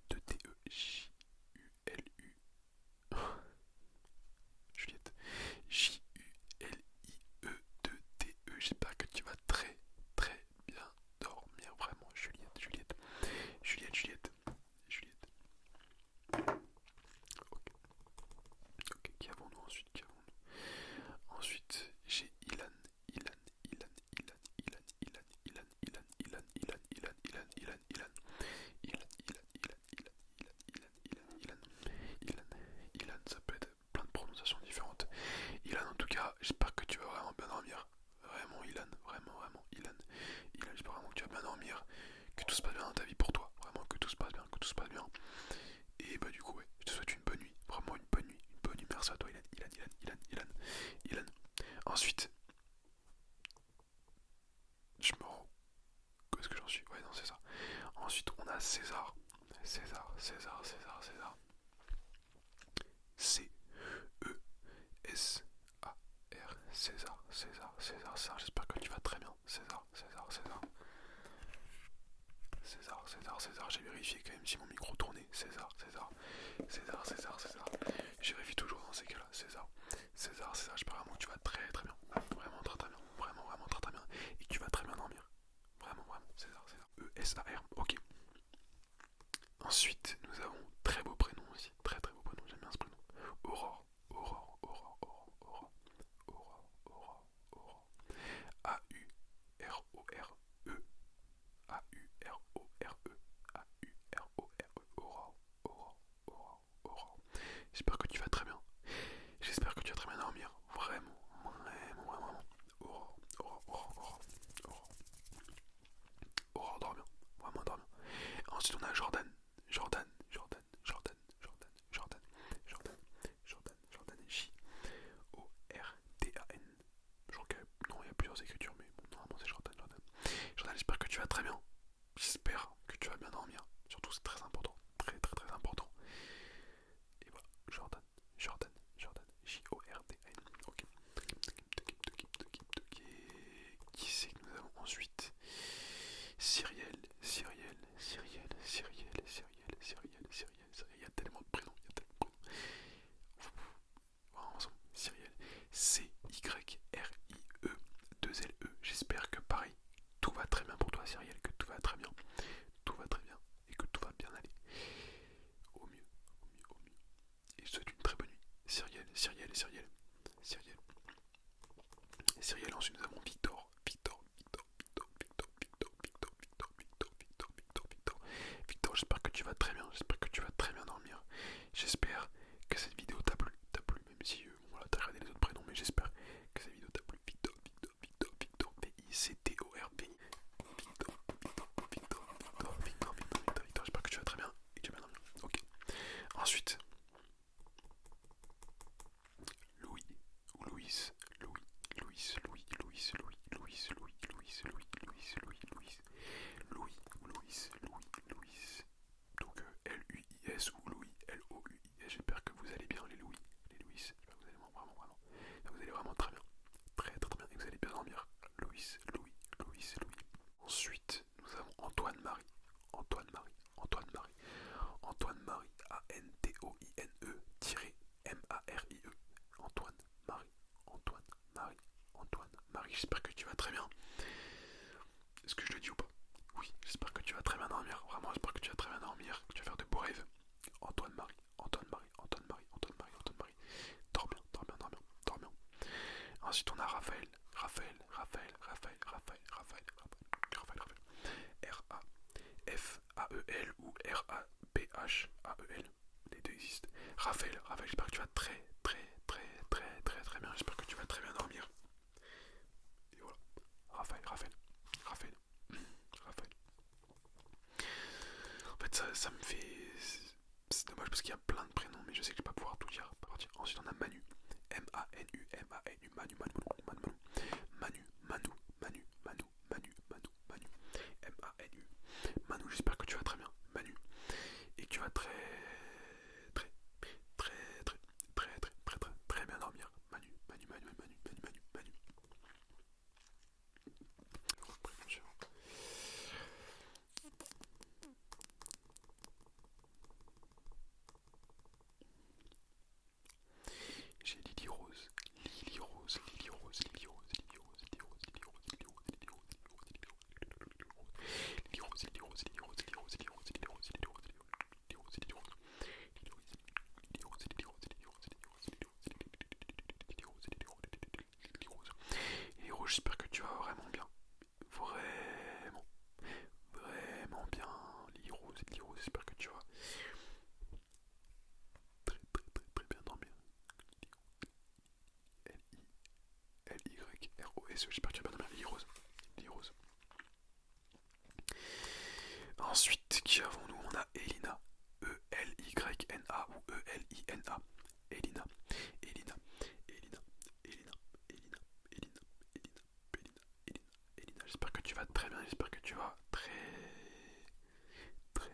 César, César, César, César, César. C-E-S-A-R, César, César, César, César. J'espère que tu vas très bien. César, César, César. César, César, César. J'ai vérifié quand même si mon micro tournait. César, César, César, César, César. Je vérifie toujours dans ces cas-là. César, César, César. J'espère vraiment que tu vas très très bien. Vraiment très très bien. Vraiment, vraiment très très bien. Et que tu vas très bien dormir. Vraiment, vraiment. César, César. E-S-A-R. Ok. Ensuite, nous avons très beau prénom aussi. Très très beau prénom. J'aime bien ce prénom. Aurore, Aurore, Aurore, Aurore, Aurore, Aurore, Aurore, Aurore. A-U-R-O-R-E. A-U-R-O-R-E. A-U-R-O-R-E. Aurore, Aurore, Aurore, Aurore. J'espère que tu vas très bien. J'espère que tu vas très bien dormir. Vraiment, vraiment, vraiment, vraiment. Aurore, Aurore, Aurore, Aurore, Aurore. Aurore, dors bien. Vraiment, dors bien. Ensuite, on a Jordan. Jordan, Jordan, Jordan, Jordan, Jordan, Jordan, Jordan, Jordan, J-O-R-D-A-N. Non, il y a plusieurs écritures, mais bon, normalement c'est Jordan, Jordan. Jordan, j'espère que tu vas très bien. J'espère que tu vas bien dormir. Surtout, c'est très important. Très, très, très important. Et voilà, Jordan, Jordan, Jordan, J-O-R-D-A-N. Ok. Qui c'est que nous avons ensuite? Cyriel, Cyriel, Cyriel, Cyriel, Cyriel, Cyriel, Cyriel, Cyriel. Il y a tellement de prénoms, il y a tellement de prénoms. Voilà, ensemble, Cyriel. C-Y-R-I-E, 2-L-E. J'espère que pareil, tout va très bien pour toi, Cyriel, que tout va très bien. Tout va très bien et que tout va bien aller. Au mieux, au mieux, au mieux. Et je te souhaite une très bonne nuit. Cyriel, Cyriel, Cyriel, Cyriel. Cyriel, ensuite nous avons Victor, Victor, Victor, Victor, Victor, Victor, Victor, Victor, Victor, Victor, Victor, Victor. Victor, j'espère que tu vas très bien, j'espère que tu vas très bien dormir. J'espère que cette vidéo t'a plu, même si voilà, t'as regardé les autres prénoms, mais j'espère que cette vidéo t'a plu. Victor, Victor, Victor, Victor, V-I-C-T-O-R, Victor, Victor, Victor, Victor, Victor, Victor, Victor, j'espère que tu vas très bien et que tu vas bien dormir. Ok. Ensuite, Louis ou Louise, Louis, Louis, Louis, Louis, Louis, Louis, Louis, Louis, Louis, Louis, Louis, Louis, Louis ou Louise, Louis, Louise. Donc L-U-I-S ou Louis, L-O-U-I-S. J'espère que vous allez bien les Louis, les Louis. J'espère que vous allez vraiment, vraiment. Vous allez vraiment très bien. Très très très bien et que vous allez bien dormir. Louis, Louis, Louis, Louis. Ensuite, nous avons Antoine-Marie. Antoine-Marie, Antoine-Marie. Antoine-Marie, A-N-T-O-I-N-E-M-A-R-I-E. Antoine-Marie, Antoine-Marie, Antoine-Marie. J'espère que tu vas très bien. Est-ce que je le dis ou pas? Oui, j'espère que tu vas très bien dormir. Vraiment, j'espère que tu vas très bien dormir. Que tu vas faire de beaux rêves. Antoine-Marie, Antoine-Marie, Antoine-Marie, Antoine-Marie, Antoine-Marie. Dors bien, dors bien, dors bien, dors bien. Ensuite, on a Raphaël. Raphaël, Raphaël, Raphaël, Raphaël, Raphaël, Raphaël, Raphaël. R-A-F-A-E-L ou R-A-P-H-A-E-L. Les deux existent. Raphaël, Raphaël, j'espère que tu vas très, très, très, très, très, très bien. J'espère que tu vas très bien dormir. Et voilà. Raphaël, Raphaël, Raphaël, Raphaël. En fait, ça me fait. C'est dommage parce qu'il y a plein de prénoms, mais je sais que je vais pas pouvoir tout dire. Ensuite, on a Manu. M-A-N-U, M-A-N-U, Manu, Manu, Manu, Manu, Manu, Manu, Manu, Manu, Manu, Manu, Manu, M-A-N-U. Manu, j'espère que tu vas très bien, Manu. Et que tu vas très, très, très, très, très, très, très, très, très bien dormir. Manu, Manu, Manu, Manu, Manu, Manu, Manu. Prénom suivant. J'ai Lily Rose, Lily Rose, Lily Rose, Lily Rose, Lily Rose, Lily Rose, Lily Rose, Lily Rose, Lily Rose, Lily Rose, Lily Rose, Lily Rose, Lily Rose, Lily Rose, Lily Rose, Lily Rose, Lily Rose, Lily Rose, Lily Rose, j'espère que tu vas vraiment bien. Vraiment, vraiment bien. Lily Rose, j'espère que tu vas très, très, très, très bien dormir. L-I-L-Y-R-O-S-E, j'espère que tu vas bien dormir. Lily Rose, Lily Rose. Ensuite, qui avons-nous? On a Elina. E-L-Y-N-A ou E-L-I-N-A. Elina, Elina, Elina, Elina, Elina, Elina, Elina, Elina, Elina. J'espère que tu vas très bien, j'espère que tu vas très, très,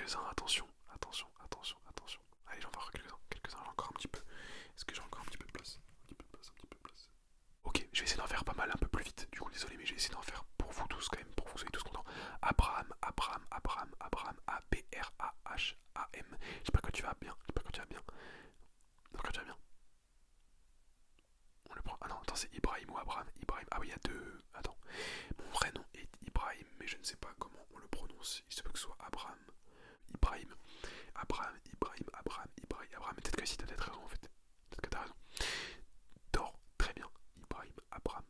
quelques-uns, attention, attention, attention, attention. Allez, j'en vais voir quelques-uns, j'ai encore un petit peu. Est-ce que j'ai encore un petit peu de place? Un petit peu de place, un petit peu de place. Ok, je vais essayer d'en faire pas mal, un peu plus vite. Du coup, désolé, mais je vais essayer d'en faire pour vous tous quand même, pour que vous soyez tous contents. Abraham, Abraham, Abraham, Abraham, A-B-R-A-H-A-M. J'espère que tu vas bien, j'espère que tu vas bien. J'espère que tu vas bien. On le prend. Ah non, attends, c'est Ibrahim ou Abraham. Ibrahim. Ah oui, il y a deux. Attends. Mon vrai nom est Ibrahim, mais je ne sais pas comment on le prononce. Il se peut que ce soit Abraham. Ibrahim. Abraham, Ibrahim, Abraham, Ibrahim, Abraham. Peut-être que si, t'as peut-être raison en fait. Peut-être que t'as raison. Dors très bien. Ibrahim, Abraham.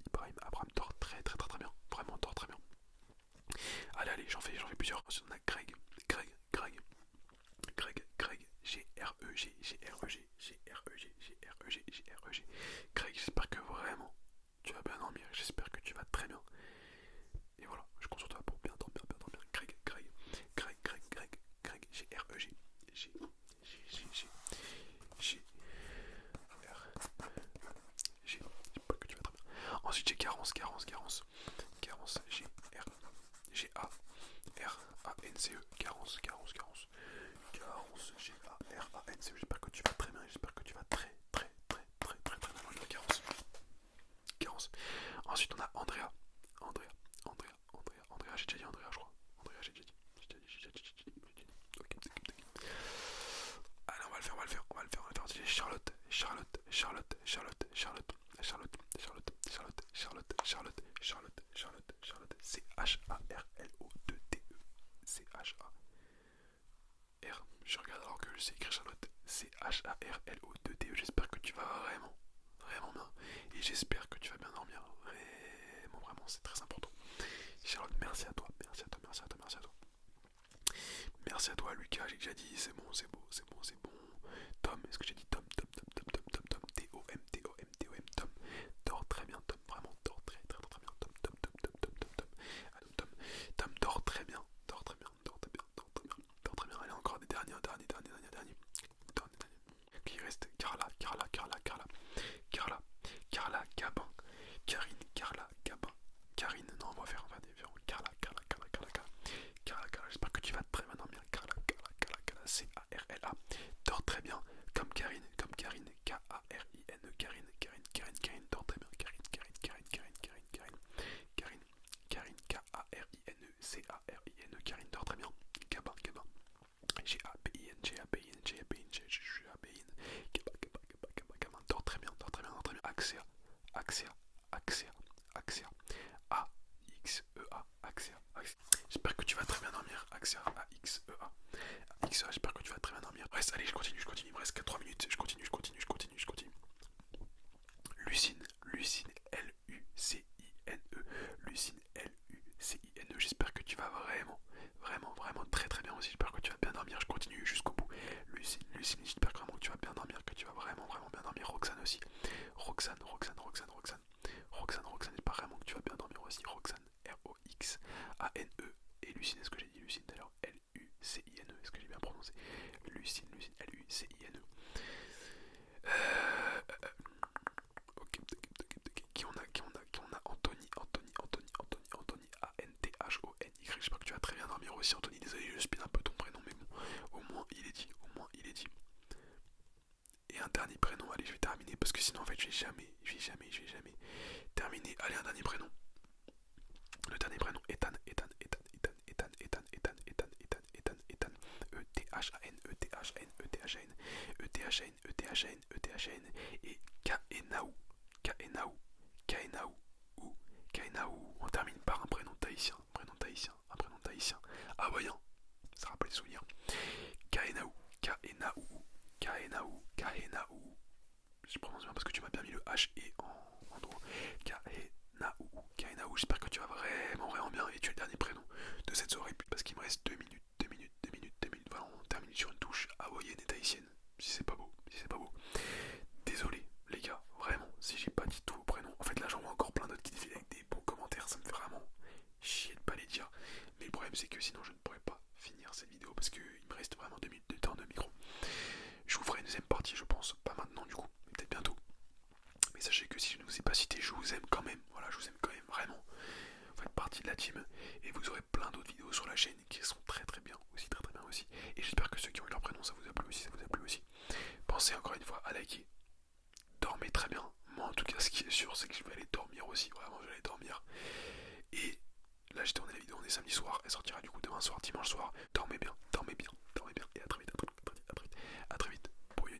Ibrahim, Abraham. Dors très très très très bien. Vraiment, dors très bien. Allez, allez, j'en fais plusieurs. Ensuite, on a Greg. Greg, Greg. Greg, Greg. G-R-E-G, G-R-E-G, G-R-E-G, G-R-E-G, G-R-E-G. Greg, j'espère que vraiment tu vas bien dormir. J'espère que tu vas très bien. Et voilà, je compte sur toi pour bien dormir, bien dormir. Greg, Greg, Greg, Greg, Greg, Greg, G-R-E-G, G, G, G, G, G, R, G. J'espère que tu vas très bien. Ensuite, j'ai Garance, Garance, Garance, Garance, G, R, G, A, R, A, N, C, E, Garance, Garance, Garance. Garance, G-A-R-A-N-C-E. J'espère que tu vas très bien. J'espère que tu vas très très très très très très bien dans Garance. Garance. Ensuite on a Andrea. Andrea. Andrea. Andrea. Andrea. J'ai déjà dit Andrea je crois. Andrea j'ai déjà dit. J'ai déjà dit. Ok. Allez on va le faire, on va le faire, on va le faire, on va le faire. J'ai Charlotte. Charlotte. Charlotte. Charlotte. Charlotte. Charlotte. Charlotte. Charlotte. Charlotte. Charlotte. Charlotte. Charlotte. Charlotte. C-H-A-R-L-O-2-T-E. C-H-A. R, je regarde alors que je sais écrire Charlotte. C-H-A-R-L-O-2-T-E. J'espère que tu vas vraiment, vraiment bien. Et j'espère que tu vas bien dormir. Vraiment, vraiment, c'est très important. Charlotte, merci à toi, merci à toi, merci à toi, merci à toi. Merci à toi, Lucas, j'ai déjà dit, c'est bon, c'est bon, c'est bon, c'est bon. Tom, est-ce que j'ai dit Tom, Tom, Tom, Tom, Tom, Tom, Tom, T-O-M, T-O-M, T-O-M, Tom. Dors très bien, Tom, vraiment, dors très, très, très, très bien. Tom, Tom, Tom, Tom, Tom, Tom, Tom. Tom, Tom, dors très bien, dors très bien, dors très bien, dors très bien, dors très bien. Allez, encore des derniers, derniers. Il reste Carla, Carla, Carla, Carla, Carla, Carla, Gabin, Karine, Carla, Gabin, Karine, non, on va faire différent. Carla, Carla, Carla, Carla, Carla, Carla, Carla, j'espère que tu vas très bien dormir. Carla, Carla, Carla, Carla, C-A-R-L-A, dors très bien, comme Karine, K-A-R-I-N-E, Karine, Karine, Karine, Karine, dors très bien, Karine, Karine, Karine, Karine, Karine, Karine, Karine, Karine, K-A-R-I-N-E, C-A-R-I-N-E, Karine, dors très bien, Gabin, Gabin, G-A-B-I-N, G-A-B-I-N, G-A-B-I-N, G-A-B-I-N, Gabin, Gabin, Gabin, Gabin, dors très bien, dors très bien, dors très bien, Axia, Axia, Axia, Axia, A-X-E-A, Axia, Axia. J'espère que tu vas très bien dormir, Axia, A-X-E-A, A-X-E-A, j'espère que tu vas très bien dormir. Reste, allez, je continue, il me reste 3 minutes, je continue. Lucine, Lucine, L-U-C-I-N-E, Lucine, L-U-C-I-N-E, j'espère que tu vas vraiment, vraiment, vraiment très très bien aussi, j'espère que tu vas bien dormir, je continue jusqu'au bout. Lucine, Lucine, j'espère vraiment que tu vas bien dormir, que tu vas vraiment, vraiment bien dormir. Roxane aussi, Roxane, Roxane, Roxane, Roxane, Roxane, Roxane, j'espère vraiment que tu vas bien dormir aussi. Roxane, R-O-X-A-N-E, et Lucine, est-ce que j'ai dit Lucine tout à l'heure? L-U-C-I-N-E, est-ce que j'ai bien prononcé? Lucine, Lucine, L-U-C-I-N-E. Ok, qui on a Anthony, A-N-T-H-O-N-Y. J'espère que tu vas très bien dormir aussi, Anthony. Désolé, je spin un peu ton prénom, mais bon, au moins il est dit, Et un dernier prénom, allez, je vais terminer parce que sinon, en fait, je vais jamais terminer. Allez, un dernier prénom. Le dernier prénom, Ethan. E-T-H-A-N, E-T-H-A-N, E-T-H-A-N, E-T-H-A-N, E-T-H-A-N, E-T-H-A-N, et Kaenaou, Kaenaou, Kaenaou, ou Kaenaou. On termine par un prénom tahitien, un prénom tahitien, hawaïen, ça rappelle des souvenirs. Kaenaou, Kaenaou, Kaenaou, Kaenaou. Je prononce bien parce que tu m'as bien mis le H et en droit. Kaenaou, Kaenaou, j'espère que tu vas vraiment, vraiment bien. Et tu es le dernier prénom de cette soirée parce qu'il me reste 2 minutes. Voilà, on termine sur une touche hawaïenne et tahitienne. Si c'est pas beau. Désolé, les gars, vraiment, si j'ai pas dit tous vos prénoms. En fait, là, j'en vois encore plein d'autres qui défilent avec des bons commentaires. Ça me fait vraiment chier de pas les dire. Mais le problème, c'est que sinon, je ne pourrais pas finir cette vidéo parce qu'il me reste vraiment 2 minutes de temps de micro. Je vous ferai une deuxième partie, je pense. Pas maintenant, du coup, mais peut-être bientôt. Mais sachez que si je ne vous ai pas cité, je vous aime quand même. Voilà, je vous aime quand même, vraiment. Vous faites partie de la team. Et vous aurez plein d'autres vidéos sur la chaîne qui sont très très bien aussi, très très bien aussi. Et j'espère que ceux qui ont eu leur prénom, ça vous a plu aussi, ça vous a plu aussi. Pensez encore une fois à liker. Dormez très bien. Moi en tout cas ce qui est sûr c'est que je vais aller dormir aussi. Vraiment je vais aller dormir. Et là j'ai tourné la vidéo, on est samedi soir. Elle sortira du coup demain soir, dimanche soir. Dormez bien, dormez bien, dormez bien. Et à très vite.